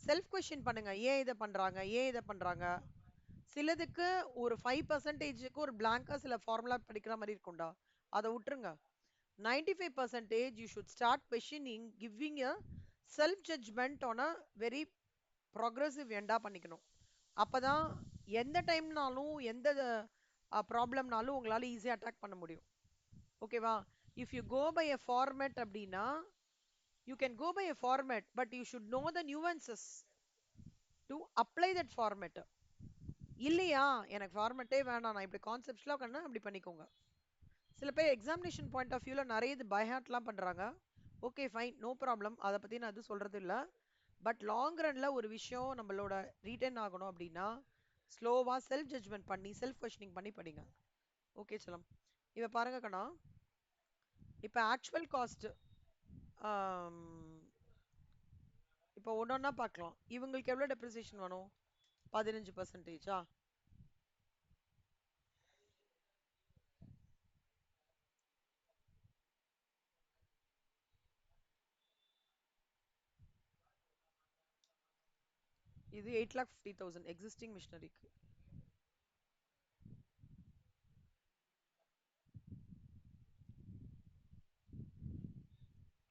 செல்ஃப் கொஸ்டின் பண்ணுங்க. ஏன் இதை பண்றாங்க, ஏன் இதை பண்றாங்க. சிலதுக்கு ஒரு 5%க்கு ஒரு பிளாங்கா சில ஃபார்முலா படிக்கிற மாதிரி இருக்கும்டா, அதை விட்டுருங்க. 95% you should start questioning, giving a self judgment on a very progressive எண்டா பண்ணிக்கணும். அப்பதான் எந்த டைம்னாலும் எந்த ப்ராப்ளம்னாலும் உங்களால ஈஸியா அட்டாக் பண்ண முடியும். ஓகேவா? If you go by a format அப்படின்னா you can go by a format but you should know the nuances to apply that format. இல்லையா, எனக்கு ஃபார்மேட்டே வேணாம், நான் இப்படி கான்செப்ட்ஸ்லாம் கண்ணா அப்படி பண்ணிக்கோங்க. சில பேர் எக்ஸாமினேஷன் பாயிண்ட் ஆஃப் வியூல நிறைய இது பை ஹார்ட்லாம் பண்றாங்க. ஓகே ஃபைன், நோ ப்ராப்ளம், அதை பத்தி நான் எதுவும் சொல்றது இல்ல. பட் லாங் ரன்ல ஒரு விஷயம் நம்மளோட ரீட்டைன் ஆகணும் அப்படின்னா ஸ்லோவா செல்ஃப் ஜட்ஜ்மெண்ட் பண்ணி செல்ஃப் கொஸ்டினிங் பண்ணி படிங்க. ஓகே சலம். இப்ப பாருங்க கண்ணா, இப்ப ஆக்சுவல் காஸ்ட் இப்போ ஒன்னொன்னா பார்க்கலாம். இவங்களுக்கு எவ்வளவு டெப்ரிசியேஷன் வேணும்? 15%. இது 8,50,000 எக்ஸிஸ்டிங் மிஷினரிக்கு.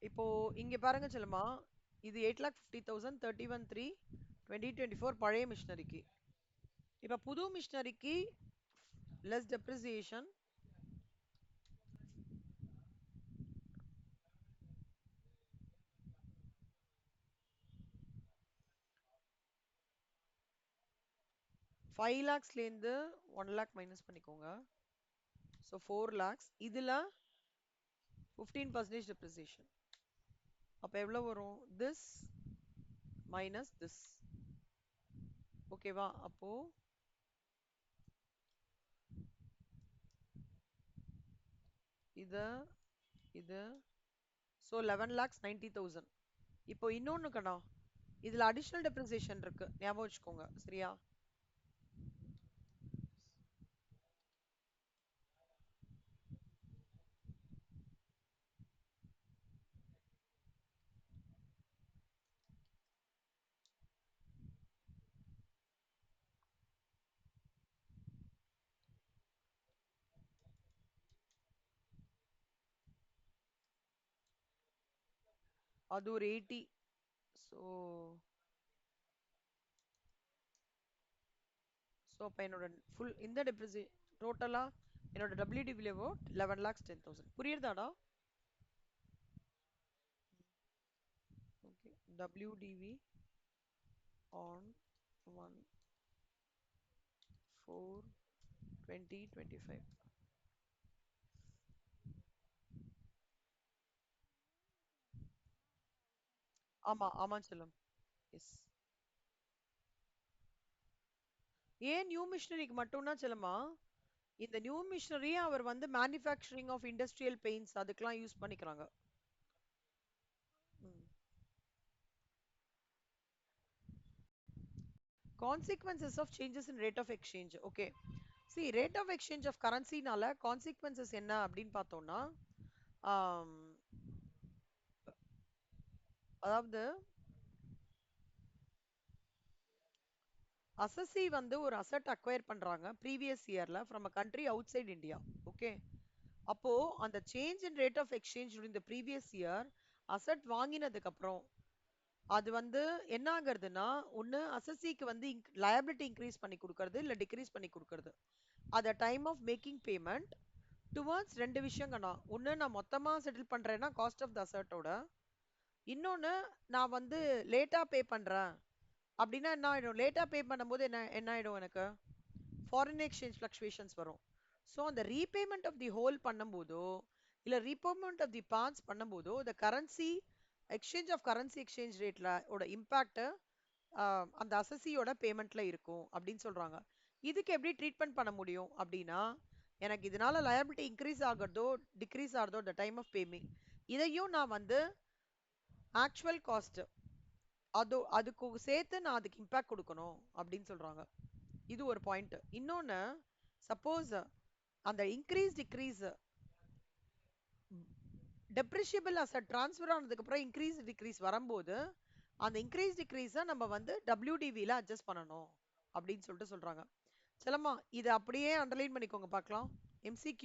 இப்போ இங்க பாருங்க செல்லமா, இது 8,50,000 31/3 2024 பழைய மிஷினரிக்கு. இப்ப புது மிஷினரிக்கு லெஸ் டெப்ரிசியேஷன். ஃபைவ் லேக்ஸ்லேருந்து 1 lakh மைனஸ் பண்ணிக்கோங்க. So 4 lakhs. இதுல 15% டெப்ரிசியேஷன். அப்ப எவ்வளவு வரும்? This minus this. ஓகேவா? அப்போ இது இது ஸோ 11,90,000. இப்போ இன்னொன்னு கண்ணா, இதுல அடிஷனல் டெப்ரிசியேஷன் இருக்கு, ஞாபகம் வச்சுக்கோங்க. சரியா? அது ஒரு 80. ஸோ ஸோ அப்போ என்னோட ஃபுல் இந்த டெப்ரிசி டோட்டலா என்னோட WDV அபவுட் 11,10,000. புரியுதாடா? ஓகே. WDV on 1/4/2025. ஆமா ஆமா செல்லம். எஸ். ஏன் நியூ மிஷினரிக்கு மட்டும்னா செல்லமா, இந்த நியூ மிஷினரி அவர் வந்து மேனுஃபேக்சரிங் ஆஃப் இண்டஸ்ட்ரியல் பெயிண்ட்ஸ் அதுக்கெல்லாம் யூஸ் பண்ணிக்கிறாங்க. Consequences of changes in rate of exchange. Okay. See, rate of exchange of currency-னால consequences என்ன அப்படின்னு பார்த்தோம்னா, ஆம், அதாவது அசசி வந்து ஒரு அசட் அக்வயர் பண்றாங்க ப்ரீவியஸ் இயர்ல from a country outside India. Okay. அப்போ அந்த change in rate of exchange during the previous year asset வாங்கினதுக்கு அப்புறம் அது வந்து என்ன ஆகுறதுன்னா ஒன்னு அசசிக்கு வந்து லயபிலிட்டி இன்க்ரீஸ் பண்ணி கொடுக்கறது இல்ல டிக்ரீஸ் பண்ணி கொடுக்கறது. அத time of making payment towards ரெண்டு விஷயங்கண்ணா. ஒன்னு நான் மொத்தமா செட்டில் பண்றேன்னா காஸ்ட் ஆஃப் த அசட்டோட, இன்னொன்னு நான் வந்து லேட்டா பே பண்றேன் அப்படின்னா என்ன ஆயிடும், லேட்டா பே பண்ணும்போது என்ன என்ன ஆயிடும், எனக்கு ஃபாரின் எக்ஸ்சேஞ்ச் ஃபிளக்சுவேஷன்ஸ் வரும். ஸோ அந்த ரீபேமெண்ட் ஆஃப் தி ஹோல் பண்ணும்போதோ இல்ல ரீபேமெண்ட் ஆஃப் தி பார்ட்ஸ் பண்ணும்போதோ the currency exchange of currency exchange ரேட்ல ஓட இம்பாக்ட் அந்த அசசியோட பேமெண்ட்ல இருக்கும் அப்படின்னு சொல்றாங்க. இதுக்கு எப்படி ட்ரீட்மெண்ட் பண்ண முடியும் அப்படின்னா, எனக்கு இதனால லயபிலிட்டி இன்க்ரீஸ் ஆகுறதோ டிக்ரீஸ் ஆகுறதோ த டைம் ஆஃப் பேமெண்ட், இதையும் நான் வந்து ஆக்சுவல் காஸ்ட் அதுக்கு சேர்த்து நான் அதுக்கு இம்பாக்ட் கொடுக்கணும் அப்படின்னு சொல்றாங்க. இது ஒரு பாயிண்ட். இன்னொன்னு, சப்போஸ் அந்த இன்க்ரீஸ் டிக்ரீஸ் டெப்ரிஷியபிள் அசட் ட்ரான்ஸ்ஃபர் ஆனதுக்கு அப்புறம் இன்க்ரீஸ் டிக்ரீஸ் வரும்போது அந்த இன்க்ரீஸ் டிக்ரீஸை நம்ம வந்து WDVல அட்ஜஸ்ட் பண்ணணும் அப்படின்னு சொல்லிட்டு சொல்றாங்க. செல்லம்மா இதை அப்படியே அண்டர்லைன் பண்ணிக்கோங்க பார்க்கலாம். MCQ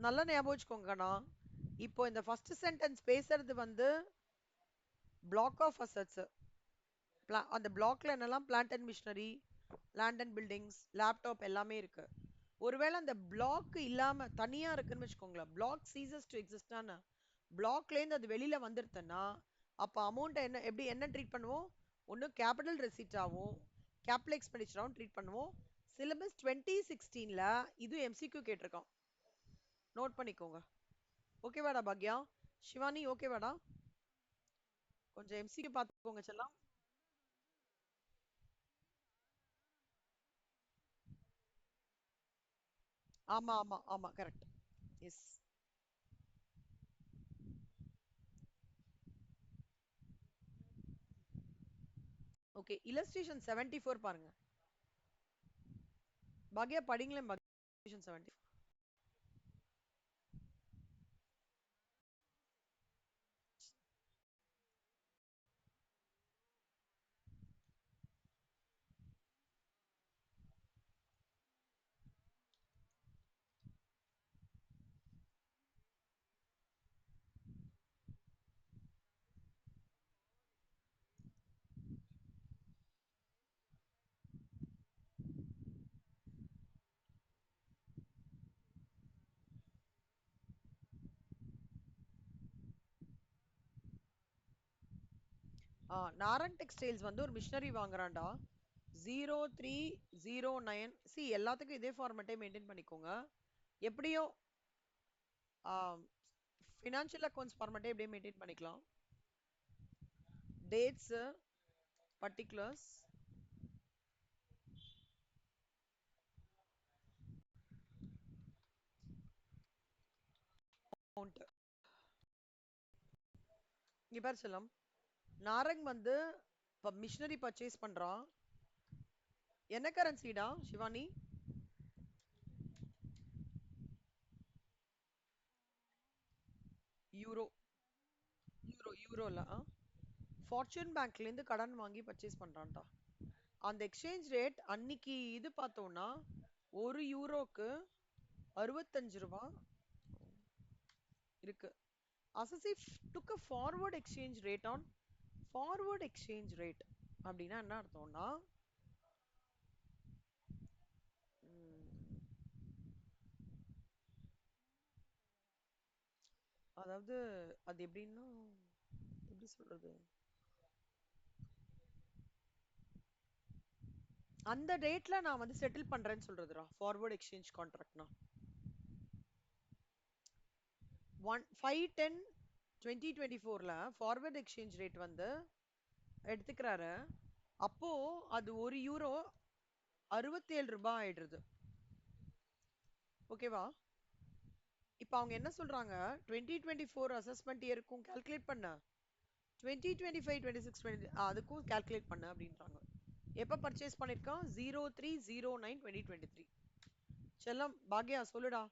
நல்லா ஞாபகம் வச்சுக்கோங்கண்ணா. இப்போ இந்த ஃபர்ஸ்ட் சென்டென்ஸ் பேசுறது வந்து பிளாக் ஆஃப் அசட்ஸ். அந்த பிளாக்ல என்னெல்லாம் plant and machinery, land and buildings, laptop எல்லாமே இருக்கு. ஒருவேளை அந்த பிளாக் இல்லாம தனியா இருக்குன்னு வச்சுக்கோங்களேன், பிளாக் சீசஸ் டு எக்ஸிஸ்டான பிளாக்ல இருந்து அது வெளியில வந்துருதுன்னா அப்ப அமௌண்ட் என்ன ட்ரீட் பண்ணுவோம், ஒன்னு கேபிட்டல் ரெசிப்டாவும் கேபிட்டல் எக்ஸ்பெண்டிச்சராகவும் ட்ரீட் பண்ணுவோம். சிலபஸ் 2016ல இது MCQ கேட்டிருக்கோம், நோட் பண்ணிக்கோங்க. ஓகேவாடா பாக்யா? சிவானி ஓகேவாடா? கொஞ்சம் MCQ பார்த்துக்கோங்க செல்லம். ஆமா ஆமா ஆமா கரெக்ட். எஸ். ஓகே, இல்லஸ்ட்ரேஷன் 74 பாருங்க. பாக்யா படிங்களேன் பாக்யா. illustration 74. நாரங் டெக்ஸ்டைல்ஸ் வந்து ஒரு மிஷினரி வாங்குறான்டா. 0309. சி எல்லாத்துக்கும் இதே ஃபார்மேட்டே மெயின்டைன் பண்ணிக்கோங்க. எப்படியும் ஃபினான்ஷியல் அக்கௌண்ட்ஸ் ஃபார்மேட்டே எப்படியே மெயின்டைன் பண்ணிக்கலாம். Dates, particulars, amount. இங்க பாரு செல்லம், நாரங் வந்து இப்போ மிஷினரி பர்ச்சேஸ் பண்றான். என்ன கரன்சிடா சிவானி? யூரோ. யூரோல ஃபார்ச்சூன் பேங்க்ல இருந்து கடன் வாங்கி பர்ச்சேஸ் பண்றான்டா. அந்த எக்ஸ்சேஞ்ச் ரேட் அன்னைக்கு இது பார்த்தோம்னா ஒரு யூரோக்கு 65 ரூபா இருக்கு. அசசி took a forward exchange rate on forward exchange rate அப்படின்னா என்ன அர்த்தம்னா, அதாவது அது எப்படின்னா, எப்படி சொல்றது, அந்த ரேட்ல நான் வந்து செட்டில் பண்றேன்னு சொல்றதுடா ஃபார்வர்ட் எக்ஸ்சேஞ்ச் கான்ட்ராக்ட்னா. 5/10/2024ல ஃபார்வர்ட் எக்ஸ்சேஞ்ச் ரேட் வந்து எடுத்துக்கிறாரு. அப்போ அது ஒரு யூரோ 67 ரூபாய் ஆயிடுறது. ஓகேவா? இப்போ அவங்க என்ன சொல்றாங்க, 2024 அசஸ்மெண்ட் இயருக்கும் கால்குலேட் பண்ண, 2025-26 அதுக்கும் கால்குலேட் பண்ண அப்படின்றாங்க. எப்ப பர்ச்சேஸ் பண்ணிருக்கான்? 0309/2023. செல்லம் பாக்யா சொல்லுடா,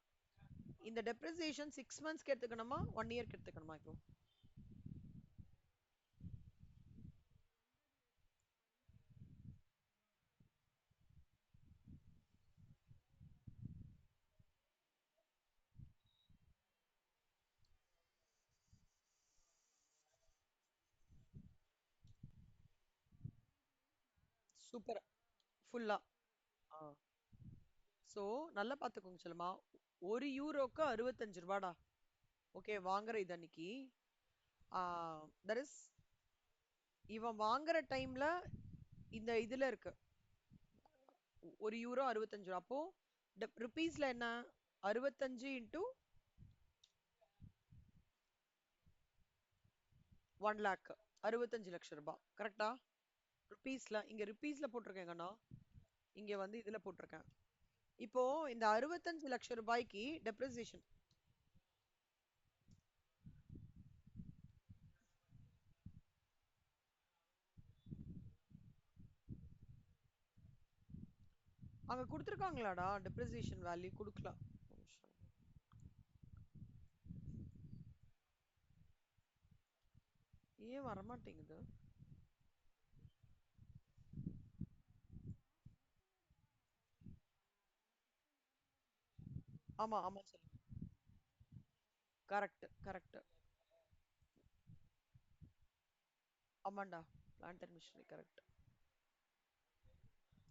இந்த டெப்ரிசியேஷன் 6 மந்த்ஸ்க்கு எடுத்துக்கணுமா 1 இயர்க்கு எடுத்துக்கணுமா? இப்போ சூப்பர். ஃபுல்லா. ஆ. சோ நல்லா பாத்துக்கோங்க செல்லமா. ஒரு யூரோக்கு 65 ரூபாடா. ஓகே, வாங்குற இது அன்னைக்கு. தட் இஸ் இவன் வாங்குற டைம்ல இந்த இதுல இருக்கு. ஒரு யூரோ 65 ரூபா. அப்போ ருபீஸ்ல என்ன? 65 இன்டூ 1 லேக், 65 லட்சம் ரூபாய். கரெக்டா? ருபீஸ்ல, இங்க ருபீஸ்ல போட்டிருக்கேங்கண்ணா. இங்க வந்து இதுல போட்டிருக்கேன். இப்போ இந்த 65 லட்சம் ரூபாய்க்கு டெப்ரிசியேஷன் அங்க கொடுத்துருக்காங்களாடா? டெப்ரிசியேஷன் வேல்யூ கொடுக்கலாம். ஏன் வரமாட்டேங்குது? ஆமா ஆமா சொல்லு. Correct correct. ஆமாண்டா. Plant and machinery correct.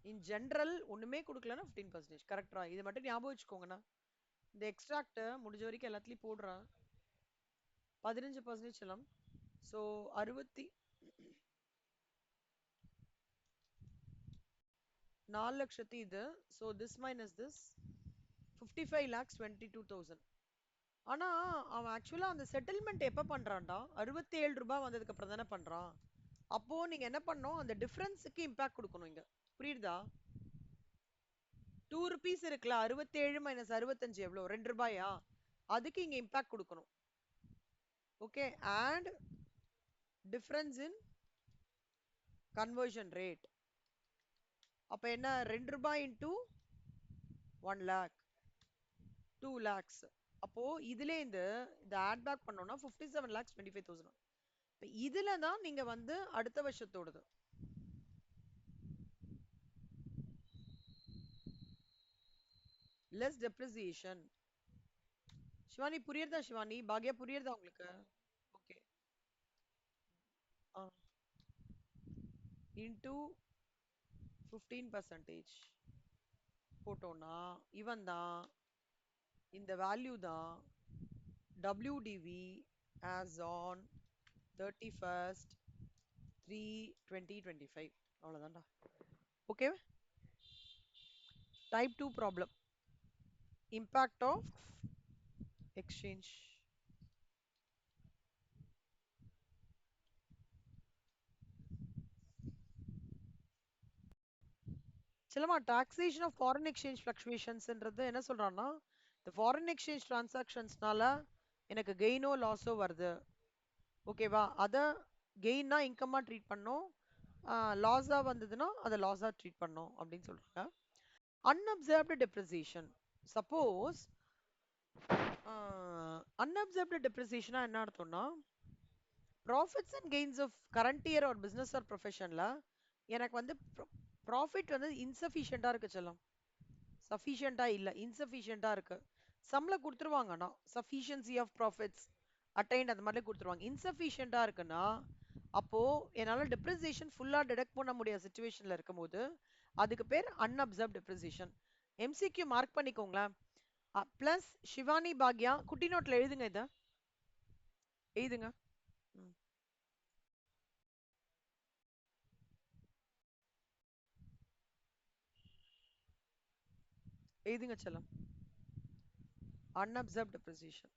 In general ஒண்ணுமே கொடுக்கலன்னா 15%. கரெக்டா? இது மட்டும் ஞாபகம் வச்சுக்கோங்கண்ணா. இந்த எக்ஸ்ட்ராக்ட் முடிஞ்ச வரைக்கும் எல்லாத்துலயும் போடுறேன். 15% செல்லம். ஸோ 64 லட்சத்தி இது. So this minus this 55,22,000. ஆனா அவன் ஆக்சுவலா அந்த செட்டில்மெண்ட் எப்ப பண்றான்டா? 67 ரூபாய் வந்ததுக்கு அப்புறம் தானே பண்றான். அப்போ நீங்க என்ன பண்ணணும்? அந்த டிஃபரன்ஸுக்கு இம்பாக்ட் கொடுக்கணும் இங்க. புரியுதா? 2 ருபீஸ் இருக்குல்ல, 67 மைனஸ் 65 எவ்வளோ? 2 ரூபாயா? அதுக்கு இங்க இம்பாக்ட் கொடுக்கணும். Okay, and difference in conversion rate. அப்ப என்ன? 2 ரூபாய் இன்டூ 1 லேக், 2 lakhs. அப்போ இதுல இருந்து இந்த ஆட் பேக் பண்ணோம்னா 57,25,000. இதுல தான் நீங்க வந்து அடுத்த வருஷத்தோடது லெஸ் டெப்ரிசியேஷன். சிவானி புரியுறதா? சிவானி, பாக்யா புரியுறதா உங்களுக்கு? ஓகே. இன்டூ 15% போட்டோம்னா இவன் தான், இந்த வேல்யூ தான் WDV as on 31st 3/2025. அவ்வளவுதான்டா. Okay. Type 2 problem. Impact of exchange. சிலமா டாக்ஸேஷன் ஆஃப் ஃபாரின் எக்ஸ்சேஞ்ச் ஃபிளக்சுவேஷன்ஸ்ன்றது என்ன சொல்றான்னா, இந்த ஃபாரின் எக்ஸ்சேஞ்ச் டிரான்சாக்ஷன்ஸ்னால எனக்கு கெயினோ லாஸோ வருது. ஓகேவா? அத கெயின்னா இன்கம்மா ட்ரீட் பண்ணோம், லாஸா வந்ததுன்னா அதை லாஸா ட்ரீட் பண்ணோம் அப்படின்னு சொல்றாங்க. அன்அப்சர்வ்டு டெப்ரிசியேஷன். சப்போஸ் அன்அப்சர்வ்டு டெப்ரிசியேஷனா என்ன அர்த்தம்னா, profits and gains of current year or business or ப்ரொஃபஷன்ல எனக்கு வந்து ப்ராஃபிட் வந்து இன்சஃபிஷியண்டா இருக்கு செல்லம். சஃபிஷியண்டா இல்ல, இன்சஃபிஷியண்டா இருக்கு. சம்ல கொடுத்துருவாங்கன்னா சஃபிஷியன்சி ஆஃப் ப்ராஃபிட்ஸ் அட்டைன்ட் அந்த மாதிரி கொடுத்துருவாங்க. இன்சஃபிஷியண்டா இருக்குன்னா அப்போ என்னால டெப்ரிசியேஷன் ஃபுல்லா டிடக்ட் பண்ண முடியாத சுச்சுவேஷன்ல இருக்கும்போது அதுக்கு பேர் அன்அப்சர்வ் டெப்ரிசியேஷன். எம்சிக்யூ மார்க் பண்ணிக்கோங்களேன். பிளஸ் ஷிவானி பாக்யா குட்டி நோட்ல எழுதுங்க, இத எழுதுங்க. ம். எழுதுங்க செல்லம். Unabsorbed depreciation.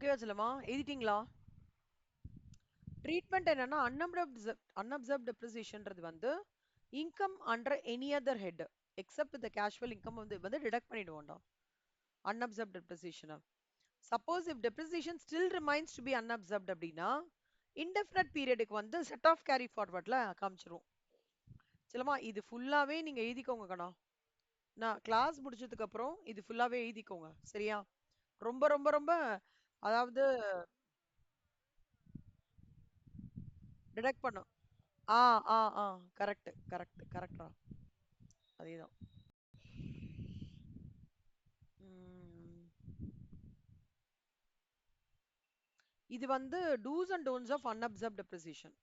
ஓகேவா செல்லமா? எழுதிட்டீங்களா? ட்ரீட்மெண்ட் என்னன்னா அன்அப்சர்வ்ட் டெப்ரிசியேஷன்றது வந்து income under any other head except the casual income வந்து வந்து டிடக்ட் பண்ணிடுவோம்டா. அன்அப்சர்வ்ட் டெப்ரிசியேஷனை suppose if depreciation still remains to be unabsorbed அப்படின்னா இன்டெஃபினட் பீரியடுக்கு வந்து செட் ஆஃப் கேரி ஃபார்வர்ட்ல காமிச்சிரும். செல்லமா இது ஃபுல்லாவே நீங்க எழுதிக்கோங்க கண்ணா. நான் கிளாஸ் முடிச்சதுக்கு அப்புறம் இது ஃபுல்லாவே எழுதிக்கோங்க. சரியா? ரொம்ப ரொம்ப ரொம்ப அதாவது டிடக்ட் பண்ணும். ஆ ஆ ஆ கரெக்ட் கரெக்ட் கரெக்டா. அதேதான். ம், இது வந்து dos and don'ts of unabsorbed depreciation.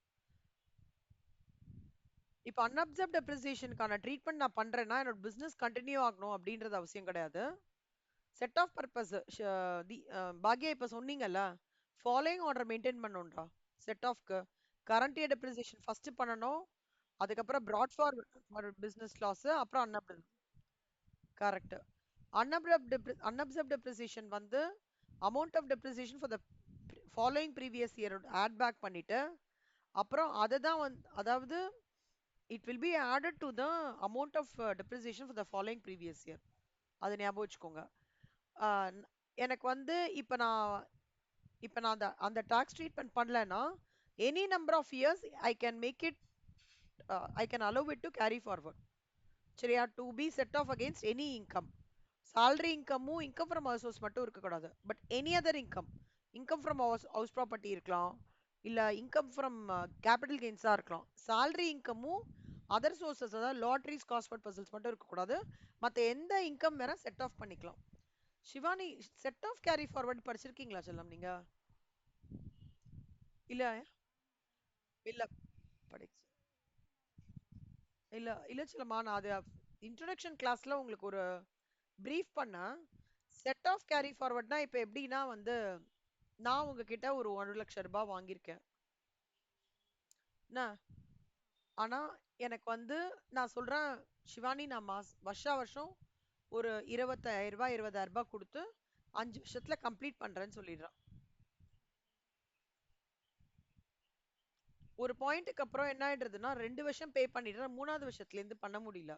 இப்போ அன்அப்சர்வ்ட் டெப்ரிசியேஷனுக்கான ட்ரீட்மெண்ட் நான் பண்றேன்னா என்னோட பிசினஸ் கண்டினியூ ஆகணும் அப்படின்றது அவசியம் கிடையாது. செட் ஆஃப் பர்பஸ் பாக்யா இப்ப சொன்னீங்கல்ல, ஃபாலோயிங் ஆர்டர் மெயின்டைன் பண்ணணும்டா. செட் ஆஃப்க்கு கரண்ட் இயர் டெப்ரிசியேஷன் ஃபர்ஸ்ட் பண்ணணும். அதுக்கப்புறம் ப்ராட் ஃபார் பிசினஸ் லாஸ், அப்புறம் கரெக்ட். அன்அப்சர்வ்ட் டெப்ரிசியேஷன் வந்து amount of depreciation for the following previous year add back பண்ணிட்டு அப்புறம் அதை தான் வந்து அதாவது it will be added to the amount of depreciation for the following previous year. அதை ஞாபகம் வச்சுக்கோங்க. ஆஹ் எனக்கு வந்து இப்போ நான் அந்த டாக்ஸ் ட்ரீட்மெண்ட் பண்ணலன்னா any number of years I can allow it to carry forward. சரியா? To be set off against any income. salary இன்கமும் இன்கம் ஃப்ரம் ஹவுஸ் சோர்ஸ் மட்டும் இருக்கக்கூடாது. But any other income, income from house property இருக்கலாம், இல்ல income from capital கெயின்ஸா இருக்கலாம். salary இன்கமும் other sources அதாவது லாட்ரிஸ் காஸ்பர்ட் பசில்ஸ் மட்டும் இருக்கக்கூடாது. மற்ற எந்த இன்கம் வேற செட் ஆஃப் பண்ணிக்கலாம். Shivani, set off carry forward படிச்சிருக்கீங்களா செல்லம் நீங்க? இல்ல இல்ல படி இல்ல இல்ல செல்லம்மா, நான் அது இன்ட்ரோடக்ஷன் கிளாஸ்ல உங்களுக்கு ஒரு பிரீஃப் பண்ணேன். செட் ஆஃப் கேரி ஃபார்வர்ட்னா இப்போ எப்படின்னா வந்து நான் உங்ககிட்ட ஒரு 1,00,000 ரூபாய் வாங்கியிருக்கேன். என்ன? ஆனா எனக்கு வந்து நான் சொல்றேன், சிவானி நான் வருஷா வருஷம் ஒரு 25,000 ரூபாய் 20,000 ரூபாய் கொடுத்து 5 வருஷத்துல கம்ப்ளீட் பண்றேன்னு சொல்லிடுறான். ஒரு பாயிண்ட்டுக்கு அப்புறம் என்ன ஆயிடுறதுன்னா 2 வருஷம் பே பண்ணிடுறேன், 3வது வருஷத்துல இருந்து பண்ண முடியல.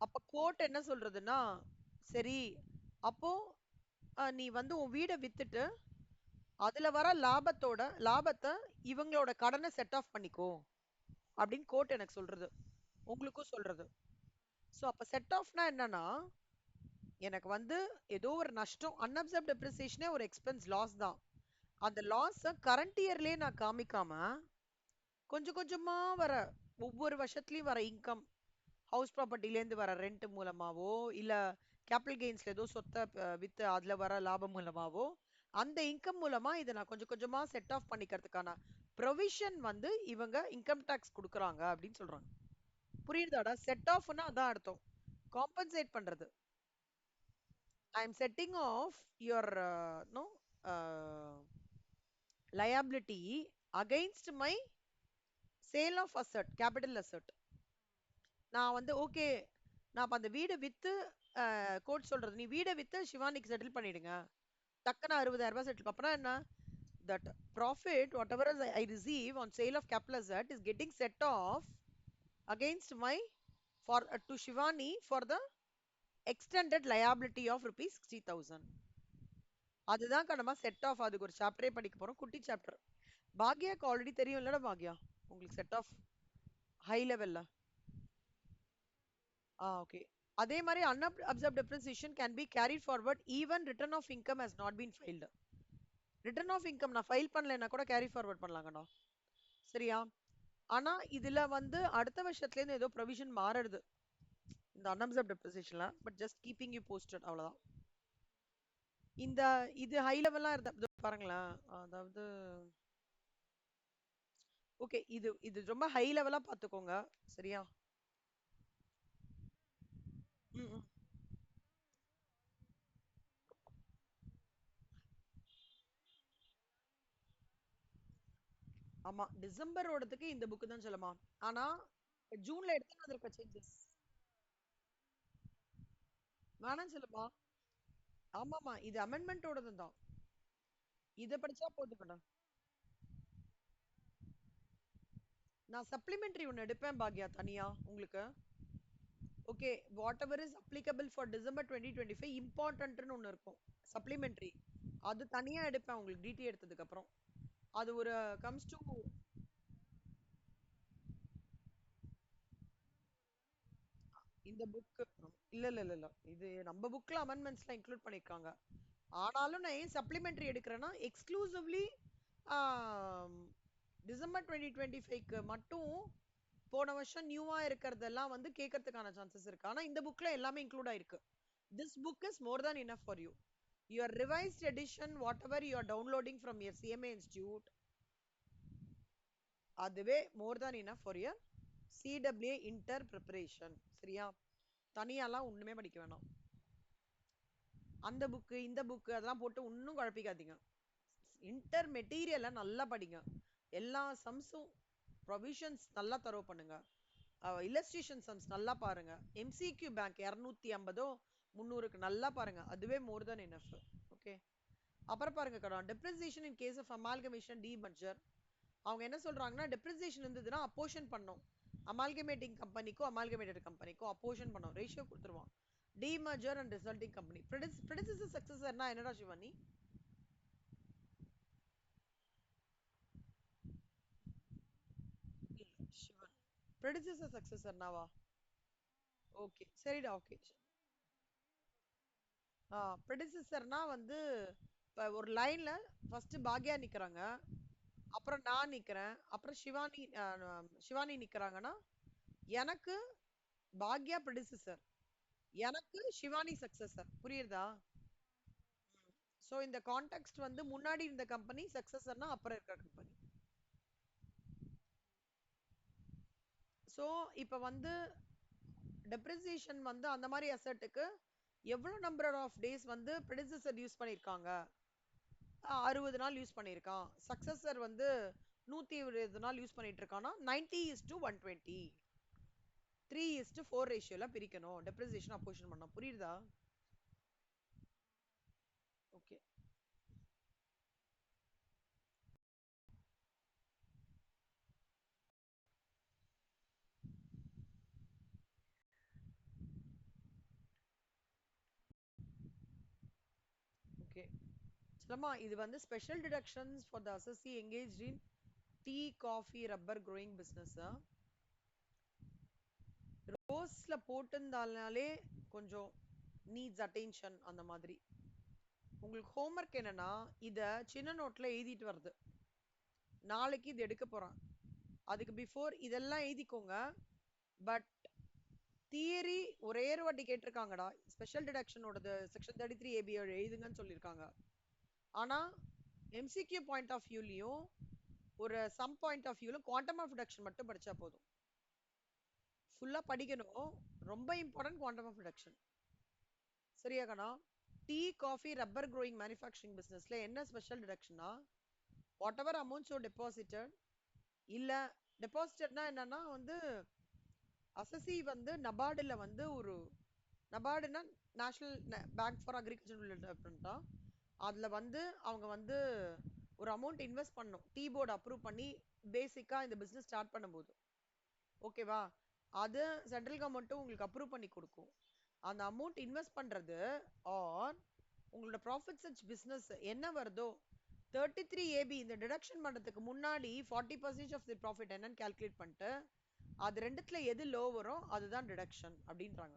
அப்ப கோர்ட் என்ன சொல்றதுன்னா, சரி அப்போ நீ வந்து உன் வீடை வித்துட்டு அதுல வர லாபத்தை இவங்களோட கடனை செட் ஆஃப் பண்ணிக்கோ அப்படின்னு கோர்ட் எனக்கு சொல்றது, உங்களுக்கும் சொல்றது. சோ அப்ப செட் ஆஃப்னா என்னன்னா, எனக்கு வந்து ஏதோ ஒரு நஷ்டம், அன்அப்சர்வ்ட் டெப்ரிசியேஷனே ஒரு எக்ஸ்பென்ஸ் லாஸ் தான். அந்த லாஸ் கரண்ட் இயர்லயே நான் காமிக்காம கொஞ்சம் கொஞ்சமா வர ஒவ்வொரு வருஷத்துலயும் வர இன்கம், ஹவுஸ் ப்ராப்பர்ட்டில இருந்து வர ரெண்ட் மூலமாவோ இல்ல கேபிட்டல் கெயின்ஸ்ல ஏதோ சொத்தை வித்து அதுல வர லாபம் மூலமாவோ அந்த இன்கம் மூலமா இதை நான் கொஞ்சம் கொஞ்சமா செட் ஆஃப் பண்ணிக்கிறதுக்கான ப்ரொவிஷன் வந்து இவங்க இன்கம் டாக்ஸ் கொடுக்குறாங்க அப்படின்னு சொல்றாங்க. புரியுதாடா? செட் ஆஃப்னா அதான் அர்த்தம், காம்பன்சேட் பண்றது. I am setting off your no liability against my sale of asset, capital asset. நான் வந்து ஓகே, நான் அப்ப அந்த வீடை வித்து கோட் சொல்றது, நீ வீடை வித்து சிவானிக்கு செட்டில் பண்ணிடுங்க, டக்குன்னு 60,000 ரூபாய் செட்டில். அப்புறம் என்ன? that profit whatever I receive on sale of capital asset is getting set off against my for to Shivani for the extended liability of rupees 60,000. அதுதான் நம்ம செட் ஆஃப். அதுக்கு ஒரு சாப்டரே படிக்க போறோம், குட்டி சாப்டர். பாக்யாக்கு ஆல்ரெடி தெரியும் இல்லடா பாக்யா உங்களுக்கு செட் ஆஃப் ஹை லெவல்ல? ஓகே. அதே மாதிரி unobserved depreciation can be carried forward even return of income has not been filed. Return of income நான் ஃபைல் பண்ணலைன்னா கூட கேரி ஃபார்வர்ட் பண்ணலாங்கண்ணா. சரியா? ஆனா இதுல வந்து அடுத்த வருஷத்துல இருந்து ஏதோ ப்ரொவிஷன் மாறுது இந்த அன்அப்சர்வ்ட் டெப்ரிசியேஷன்ல. But just keeping you posted, அவ்வளவுதான். இந்த இது ஹை லெவலா இருந்தா இதோ பாருங்களேன். அதாவது ஓகே, இது இது ரொம்ப ஹை லெவலா பாத்துக்கோங்க. சரியா? ம், ம். ஆமா, டிசம்பரோடதுக்கு இந்த புக் தான் சொல்லமா. ஆனா ஜூன்ல எடுத்து வந்திருக்க சேஞ்சஸ் வேணாம் சொல்லுமா. ஆமாமா, இது அமெண்ட்மெண்டோடது தான். இத படிச்சா போதும்டா. நான் சப்ளிமெண்டரி ஒண்ணு எடுப்பேன் பாக்யா தனியா உங்களுக்கு. Okay, what ever is applicable for December 2025 இம்பார்ட்டன்ட்னு ஒண்ணு இருக்கும். சப்ளிமெண்டரி. அது தனியா எடுப்பேன் உங்களுக்கு டிடி எடுத்ததுக்கு அப்புறம். அது ஒரு கம்ஸ் டு இந்த புக். இல்ல இல்ல இல்ல இல்ல. இது நம்ம புக்ல அமெண்ட்மெண்ட்ஸ்லாம் இன்க்ளூட் பண்ணிருக்காங்க. ஆனாலும் நான் ஏன் சப்ளிமெண்டரி எடுக்கிறேன்னா எக்ஸ்க்ளூசிவ்லி டிசம்பர் 2025க்கு மட்டும் போன வருஷம் நியூவா இருக்கிறதெல்லாம் வந்து கேட்கறதுக்கான சான்சஸ் இருக்கு. ஆனா இந்த புக்ல எல்லாமே இன்க்ளூட் ஆயிருக்கு. This book is more than enough for you. Your revised edition, whatever you are downloading from your CMA Institute, அதுவே more than enough for your CWA inter preparation. சரியா? தனியாலாம் ஒண்ணுமே படிக்க வேணாம். அந்த புக்கு இந்த புக்கு அதெல்லாம் போட்டு இன்னும் குழப்பிக்காதீங்க. இன்டர் மெட்டீரியலை நல்லா படிங்க. எல்லா சம்ஸும் ப்ரொவிஷன்ஸ் நல்லா தரவு பண்ணுங்க. இல்லஸ்ட்ரேஷன் சம்ஸ் நல்லா பாருங்க. எம்சிக்யூ பேங்க் 250 300க்கு நல்லா பாருங்க. அதுவே மோர் தென் எனஃப். ஓகே, அப்புறம் பாருங்க கடா, depreciation in case of amalgamation demerger. அவங்க என்ன சொல்றாங்கன்னா டெப்ரிசியேஷன் இருந்ததுன்னா அப்போஷன் பண்ணும். அமால்கமேட்டிங் கம்பெனிக்கும் அமால்கமேட்டட் கம்பெனிக்கும் அப்போஷன் பண்ணும். ரேஷியோ கொடுத்துருவான். Demerger and resulting company. Predecessor சக்சஸர்னா என்னடா சிவானி? சிவன் ப்ரெடிசஸர் சக்சஸர்னாவா? ஓகே சரிடா. ஓகே. ப்ரெடிசஸர்னா வந்து இப்ப ஒரு லைன்ல ஃபர்ஸ்ட் பாக்யா நிக்கிறாங்க, அப்புறம் நான் நிக்கிறேன், அப்புறம் சிவானி நிக்கிறாங்கன்னா எனக்கு பாக்யா ப்ரெடிசஸர், எனக்கு சிவானி சக்சஸர். புரியுதா? சோ இந்த கான்டெக்ஸ்ட் வந்து முன்னாடி இருந்த கம்பெனி சக்சஸர்னா அப்புறம் இருக்கிற கம்பெனி. சோ இப்ப வந்து டெப்ரிசியேஷன் வந்து அந்த மாதிரி அசெட்டுக்கு எவ்வளவு நம்பர் ஆஃப் டேஸ் வந்து ப்ரெடிசஸர் யூஸ் பண்ணிருக்காங்க? 60 நாள் யூஸ் பண்ணியிருக்கான். சக்சஸர் வந்து 120 நாள் யூஸ் பண்ணிட்டு இருக்கான்னா 90:120, 3:4 ரேஷியோல பிரிக்கணும். டெப்ரிசியேஷன் அப்போஷன் பண்ணோம். புரியுதா? ஓகே. ஓகே சொல்லமா, இது வந்து special deductions for the assessee engaged in tea coffee rubber growing business. ரோஸ்ல போட்டிருந்தாலே கொஞ்சம் நீட்ஸ் அட்டென்ஷன் அந்த மாதிரி. உங்களுக்கு ஹோம்ஒர்க் என்னன்னா இத சின்ன நோட்ல எழுதிட்டு வருது. நாளைக்கு இது எடுக்க போறான். அதுக்கு பிஃபோர் இதெல்லாம் எழுதிக்கோங்க. பட் தியரி ஒரே ஒரு வாட்டி கேட்டிருக்காங்கடா. ஸ்பெஷல் டிடக்ஷனோடது செக்ஷன் 33 ஏபி எழுதுங்கன்னு சொல்லியிருக்காங்க. ஆனா எம்சிக்யூ பாயிண்ட் ஆஃப் வியூலயும் ஒரு சம் பாயிண்ட் ஆஃப் வியூலும் குவாண்டம் ஆஃப் டிடக்ஷன் மட்டும் படிச்சா போதும். ஃபுல்லா படிக்கணும். ரொம்ப இம்பார்ட்டன்ட் குவாண்டம் ஆஃப் டிடக்ஷன். சரியா கண்ணா? Tea coffee rubber growing manufacturing பிசினஸ்ல என்ன ஸ்பெஷல் டிடக்ஷனா, வாட் எவர் அமௌண்ட்ஸ் டெபாசிட்டட், இல்ல டெபாசிட்டட்னா என்னன்னா வந்து அசசி வந்து நபார்டுல வந்து ஒரு நபார்டுனா நேஷனல் பேங்க் ஃபார் அக்ரிகல்ச்சரல் டெவலப்மெண்ட்டா, அதுல வந்து அவங்க வந்து ஒரு அமௌண்ட் இன்வெஸ்ட் பண்ணும். டீ போர்டு அப்ரூவ் பண்ணி பேசிக்கா இந்த பிசினஸ் ஸ்டார்ட் பண்ணும்போது. ஓகேவா? அது சென்ட்ரல் கவர்மெண்ட்டும் உங்களுக்கு அப்ரூவ் பண்ணி கொடுக்கும். அந்த அமௌண்ட் இன்வெஸ்ட் பண்றது ஆர் உங்களோட ப்ராஃபிட் சச் பிசினஸ் என்ன வருதோ 33 ஏபி இந்த டிடக்ஷன் பண்றதுக்கு முன்னாடி 40% ஆஃப் தி ப்ராஃபிட் என்னன்னு கால்குலேட் பண்ணிட்டு அது ரெண்டுத்துல எது லோ வரும் அதுதான் டிடக்ஷன் அப்படின்றாங்க.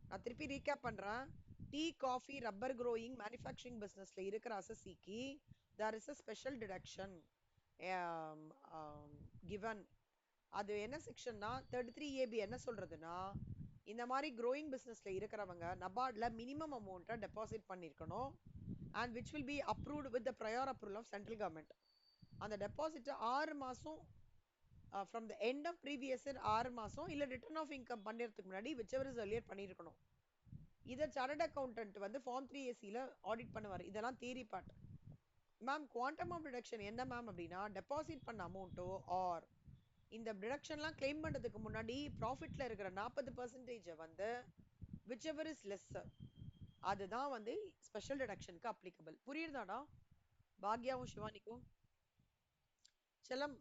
நான் திருப்பி ரீகேப் பண்றேன். Tea coffee rubber growing manufacturing பிசினஸ்ல இருக்கிற அசசிக்கு there is a special deduction given. அது என்ன செக்ஷன்னா 33 ஏபி என்ன சொல்றதுன்னா, இந்த மாதிரி க்ரோயிங் பிசினஸ்ல இருக்கிறவங்க நபார்ட்ல மினிமம் அமௌண்ட்டை டெபாசிட் பண்ணிருக்கணும். And which will be approved with the prior approval of central government. அந்த டெபாசிட் 6 மாசம் from the end of previous year 6 மாசம் இல்ல ரிட்டர்ன் ஆஃப் இன்கம் பண்ணுறதுக்கு முன்னாடி விச் எவர் இஸ் earlier பண்ணிருக்கணும். இதை சார்ட்டர்ட் அக்கௌண்டன்ட் வந்து ஃபார்ம் 3AC ஆடிட் பண்ணுவார். இதெல்லாம் theory part. Ma'am quantum of deduction என்ன மேம் அப்படின்னா டெபாசிட் பண்ண அமௌண்ட்டோ ஆர் இந்த டிடக்ஷன்லாம் கிளைம் பண்றதுக்கு முன்னாடி ப்ராஃபிட்ல இருக்கிற 40% வந்து விச் எவர் இஸ் லெஸ், அதுதான் வந்து ஸ்பெஷல் டிடக்ஷனுக்கு அப்ளிகபிள். புரியுதாடா? பாக்யாவும் சிவானிக்கும் செல்லம்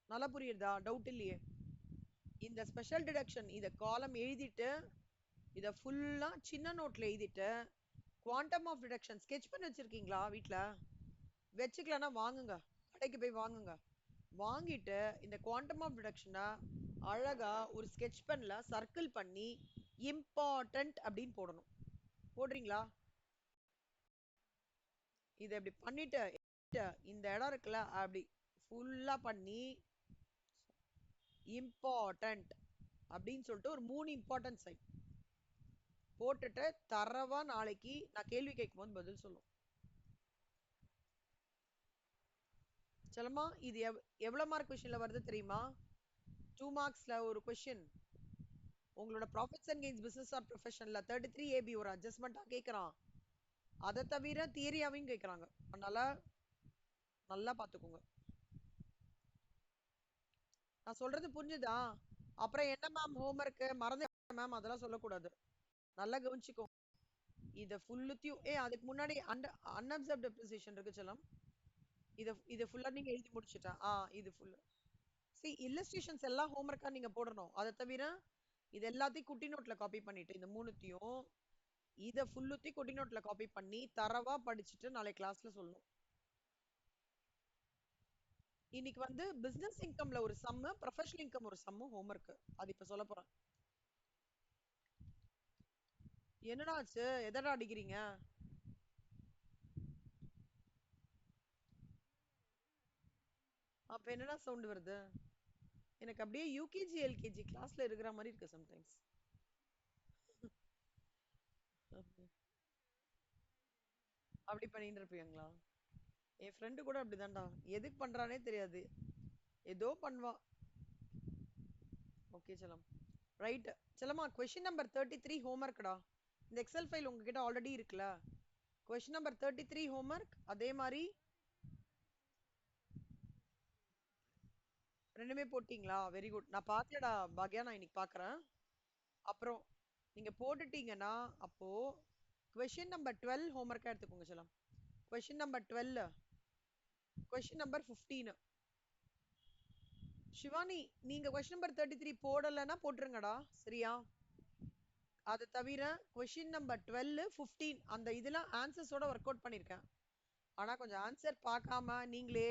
நல்லா புரியுதா? டவுட் இல்லையே? இந்த ஸ்பெஷல் டிடக்ஷன் இத காலம் எழுதிட்டு இத ஃபுல்லா சின்ன நோட்ல எழுதிட்டு குவாண்டம் ஆஃப் டிடக்ஷன் ஸ்கெட்ச் பண்ணி வச்சிருக்கீங்களா வீட்ல? வச்சுக்கலன்னா வாங்குங்க, கடைக்கு போய் வாங்குங்க. வாங்கிட்டு இந்த குவாண்டம் ஆஃப் டிடக்ஷனை அழகா ஒரு ஸ்கெட்ச் பென்ல சர்க்கிள் பண்ணி இம்பார்ட்டன்ட் அப்படின்னு போடணும். போடுறீங்களா? இதை இப்படி பண்ணிட்டு இந்த இடம் இருக்குல்ல அப்படி ஃபுல்லா பண்ணி இம்பார்ட்டன்ட் அப்படின்னு சொல்லிட்டு ஒரு 3 இம்பார்ட்டன்ட் சைன் போட்டுட்டு தரவா நாளைக்கு நான் கேள்வி கேட்கும் போது பதில் சொல்லும். செல்லமா இது எவ்வளவு மார்க் கொஸ்டின்ல வருது தெரியுமா? 2 மார்க்ஸ்ல ஒரு கொஸ்டின் உங்களோட profits and gains business or ப்ரொஃபஷன்ல 33 ஏபி ஒரு அட்ஜஸ்ட்மெண்டா கேட்கறான். அதை தவிர தியரியாவையும் கேட்கறாங்க. அதனால நல்லா பாத்துக்கோங்க. நான் சொல்றது புரிஞ்சுதா? அப்புறம் என்ன மேம் ஹோம்ஒர்க் மறந்து மேம் அதெல்லாம் சொல்லக்கூடாது. நல்லா கவனிச்சுக்கோ. இத ஃபுல்லுத்தையும் அதுக்கு முன்னாடி அன்அப்சர்வ்ட் டெப்ரிசியேஷன் இருக்கு செல்லம். இத ஃபுல்லா நீங்க எழுதி முடிச்சிட்டா இது ஃபுல் இல்லஸ்ட்ரேஷன்ஸ் எல்லாம் ஹோம்ஒர்க்கா நீங்க போடணும். அதை தவிர இது எல்லாத்தையும் குட்டி நோட்ல காப்பி பண்ணிட்டு இந்த மூணுத்தையும் இத ஃபுல்லுத்தையும் குட்டி நோட்ல காப்பி பண்ணி தரவா படிச்சுட்டு நாளை கிளாஸ்ல சொல்லணும். இன்னைக்கு வந்து பிசினஸ் இன்கம்ல ஒரு சம்மு, ப்ரொஃபஷனல் இன்கம் ஒரு சம்மு ஹோம்ஒர்க். அது இப்ப சொல்ல போறேன். என்னடா ஆச்சு? எதடா அடிக்கிறீங்க? அப்ப என்னடா சவுண்ட் வருது? எனக்கு அப்படியே யூகேஜி எல்கேஜி கிளாஸ்ல இருக்கிற மாதிரி இருக்கு சம்டைம்ஸ். அப்படி பண்ணிட்டு இருப்பீங்களா? என் ஃப்ரெண்டு கூட அப்படிதான்டா. எதுக்கு பண்றானே தெரியாது, ஏதோ பண்ணுவா. ஓகே செல்லம். ரைட் செல்லமா, கொஸ்டின் நம்பர் 33 ஹோம்ஒர்க்டா. இந்த எக்ஸல் ஃபைல் உங்ககிட்ட ஆல்ரெடி இருக்குல்ல. Question number 33 homework. அதே மாதிரி ரெண்டுமே போட்டீங்களா? Very good. நான் பாக்கலடா பாக்யா, நான் இன்னைக்கு பாக்குறேன். அப்புறம் நீங்க போட்டுட்டீங்கன்னா அப்போ கொஸ்டின் நம்பர் 12 ஹோம்ஒர்க்கா எடுத்துக்கோங்க செல்லம். Question number 12, question number 15. Shivani, நீங்க கொஸ்டின் நம்பர் 33 போடலைன்னா போட்டுருங்கடா, சரியா? அதை தவிர கொஸ்டின் நம்பர் 12, 15 அந்த இதெல்லாம் ஆன்சர்ஸோட ஒர்க் அவுட் பண்ணிருக்கேன். ஆனா கொஞ்சம் ஆன்சர் பார்க்காம நீங்களே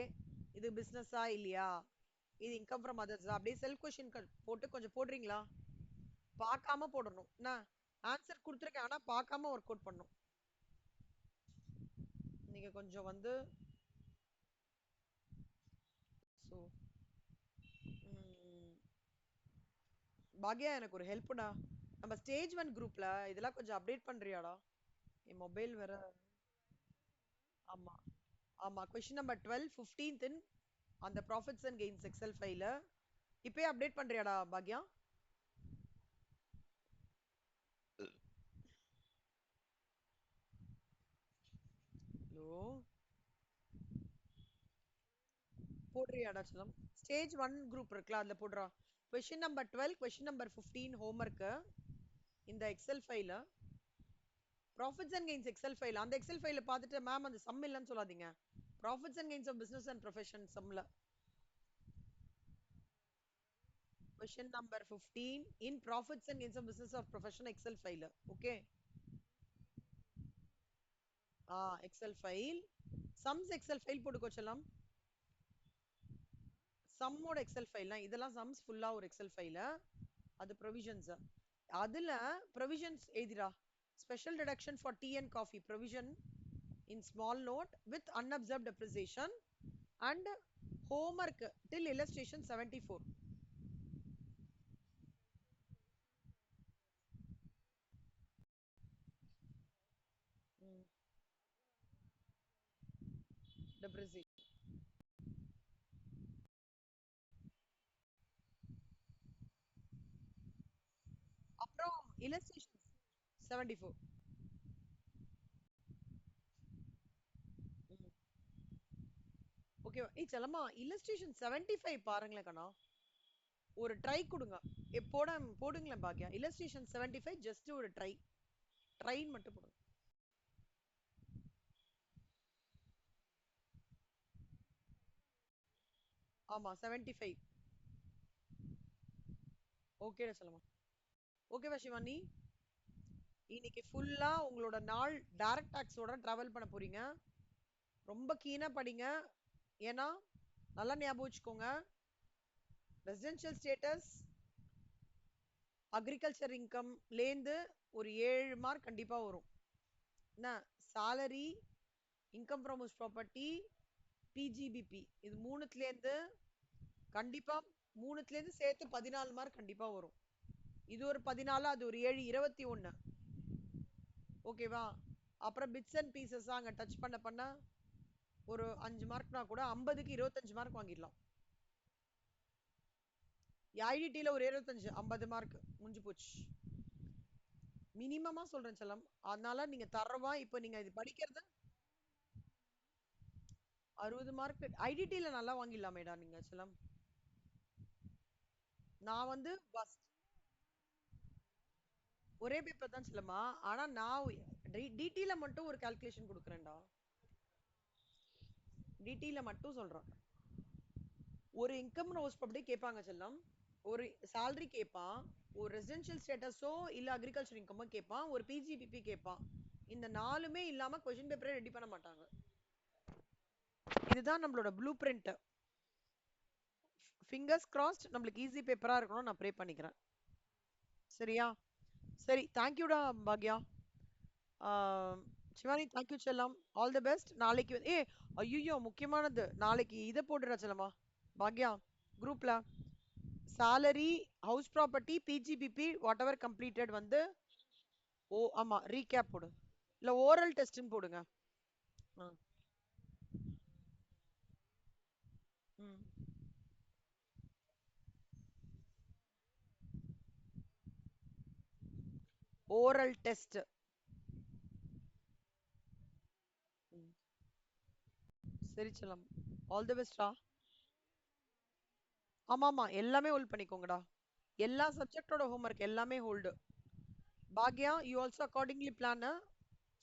இது பிசினஸா இல்லையா, இது இன்கம் ஃப்ரம் அதர்ஸ் அப்படியே செல்ஃப் கொஸ்டின் போட்டு கொஞ்சம் போடுறீங்களா? பார்க்காம போடணும். நான் ஆன்சர் கொடுத்துருக்கேன், ஆனா பார்க்காம ஒர்க் அவுட் பண்ணணும். நீங்க கொஞ்சம் வந்து ஸோ பாக்யா, எனக்கு ஒரு ஹெல்ப்டா. நம்ம ஸ்டேஜ் 1 குரூப்ல இதெல்லாம் கொஞ்சம் அப்டேட் பண்றியாடா? என் மொபைல் வேற. ஆமா ஆமா, கொஸ்டின் நம்பர் 12, 15 அந்த ப்ராஃபிட்ஸ் அண்ட் கெயின்ஸ் எக்ஸல் ஃபைல இப்பயே அப்டேட் பண்றியாடா பாக்யா? ஹலோ, போடுறியாடா செல்லம்? ஸ்டேஜ் 1 குரூப் இருக்குல்ல, அதுல போடுறா. Question number 12, question number 15 homework இந்த எக்ஸல் ஃபைல profits and gains excel file. அந்த எக்ஸல் ஃபைல பார்த்துட்டு மேம் அந்த சம் இல்லைன்னு சொல்லாதீங்க. Profits and gains of business and profession சம்ல question number 15 in profits and gains of business or profession excel file. Okay, excel file sums excel file போட்டுக்கோ செல்லம். sum ஓட excel file இதெல்லாம் sums ஃபுல்லா ஒரு excel file. அது provisions. அதுல provisions எழுதிடா. special deduction for tea and coffee provision in small note with unobserved depreciation and homework till illustration 74. Depreciation. அப்புறம் illustration 74. ஓகேவா? செல்லமா, illustration 75 பாருங்களேன் கண்ணா. ஒரு ட்ரை கொடுங்க. போடுங்களேன் பாக்யா. illustration 75 ஜஸ்ட் ஒரு ட்ரை மட்டும் போடுங்க. ஆமா 75. ஓகேடா செல்லமா. ஓகேவா சிவானி? இன்னைக்கு ஃபுல்லா உங்களோட நாள் டைரக்ட் டாக்ஸோட டிராவல் பண்ண போறீங்க. ரொம்ப கீனா படிங்க. ஏன்னா நல்லா ஞாபகம் வச்சுக்கோங்க. ரெசிடென்ஷியல் ஸ்டேட்டஸ், அக்ரிகல்ச்சர் இன்கம்லேருந்து ஒரு 7 மார்க் கண்டிப்பா வரும். என்ன? salary, income from house property, PGBP, இது மூணுத்துலேருந்து கண்டிப்பா மூணுத்துலேருந்து சேர்த்து 14 மார்க் கண்டிப்பா வரும். இது ஒரு 14, அது ஒரு 7, 21. ஓகேவா? அப்புறம் பிட்ஸ் அண்ட் பீசஸ் அங்க டச் பண்ண ஒரு 5 மார்க்னா கூட 50க்கு 25 மார்க் வாங்கிடலாம். ஐடிடில ஒரு 25, 50 மார்க் முடிஞ்சு போச்சு. மினிமமா சொல்றேன் செல்லம். அதனால நீங்க தரவா இப்ப நீங்க இது படிக்கிறது 60 மார்க் ஐடிடில நல்லா வாங்கிடலாமேடா நீங்க செல்லம். நான் வந்து ஒரே பேப்பர் தான் செல்லமா. ஆனா நான் டிடில மட்டும் ஒரு கால்குலேஷன் கொடுக்குறேன்டா. டிடில மட்டும் சொல்றேன். ஒரு இன்கம் ஹவுஸ் ப்ராப்பர்ட்டி கேட்பாங்க செல்லம். ஒரு salary கேட்பான். ஒரு ரெசிடென்ஷியல் ஸ்டேட்டஸோ இல்ல அக்ரிகல்ச்சர் இன்கமோ கேட்பான். ஒரு பிஜிபிபி கேட்பான். இந்த நாலுமே இல்லாம கொஸ்டின் பேப்பரே ரெடி பண்ண மாட்டாங்க. இதுதான் நம்மளோட ப்ளூ பிரிண்ட். ஃபிங்கர்ஸ் கிராஸ்ட் நம்மளுக்கு ஈஸி பேப்பரா இருக்கணும். நான் ப்ரே பண்ணிக்கிறேன். சரியா? சரி, தேங்க்யூடா பாக்யா. சிவானி தேங்க்யூ செல்லம். All the best. நாளைக்கு ஐயோ முக்கியமானது, நாளைக்கு இதை போட்டுற செல்லமா பாக்யா குரூப்ல. salary, house property, PGBP what ever completed வந்து ஆமா ரீகேப் போடு. இல்ல ஓரல் டெஸ்ட்னு போடுங்க. Oral test. சரி செல்லம். ஆல் தி பெஸ்டா. ஆமா ஆமா எல்லாமே ஹோல்ட் பண்ணிக்கோங்கடா. எல்லா சப்ஜெக்டோட ஹோம்ஒர்க் எல்லாமே hold. Bhagya you also accordingly plan.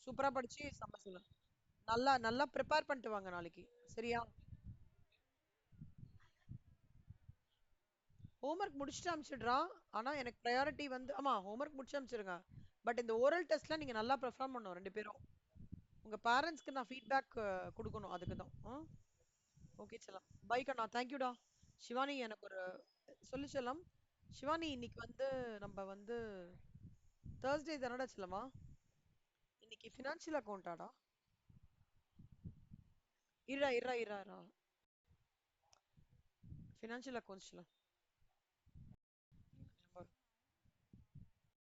சூப்பரா படிச்சு சம்ம சொல்லு. நல்லா நல்லா ப்ரிப்பேர் பண்ணிட்டு வாங்க நாளைக்கு. சரியா? ஹோம்ஒர்க் முடிச்சுட்டு அனுப்பிச்சிடுறான். ஆனா எனக்கு ப்ரையாரிட்டி வந்து ஆமா ஹோம்ஒர்க் முடிச்சு அனுப்பிச்சிருங்க. பட் இந்த ஓரல் டெஸ்ட்ல நீங்க நல்லா பெர்ஃபார்ம் பண்ணணும் 2 பேரும். உங்க பேரண்ட்ஸ்க்கு நான் ஃபீட்பேக் கொடுக்கணும், அதுக்கு தான். ஓகே செல்லம். பை கண்ணா, தேங்க்யூடா. சிவானி எனக்கு ஒரு சொல்லு செல்லம். சிவானி இன்னைக்கு வந்து நம்ம வந்து தேர்ஸ்டே தானடா செல்லமா? இன்னைக்கு ஃபினான்ஷியல் அக்கௌண்டாடா? இரா இரா இரா இரா ஃபினான்ஷியல் அக்கௌண்ட்ஸ்ல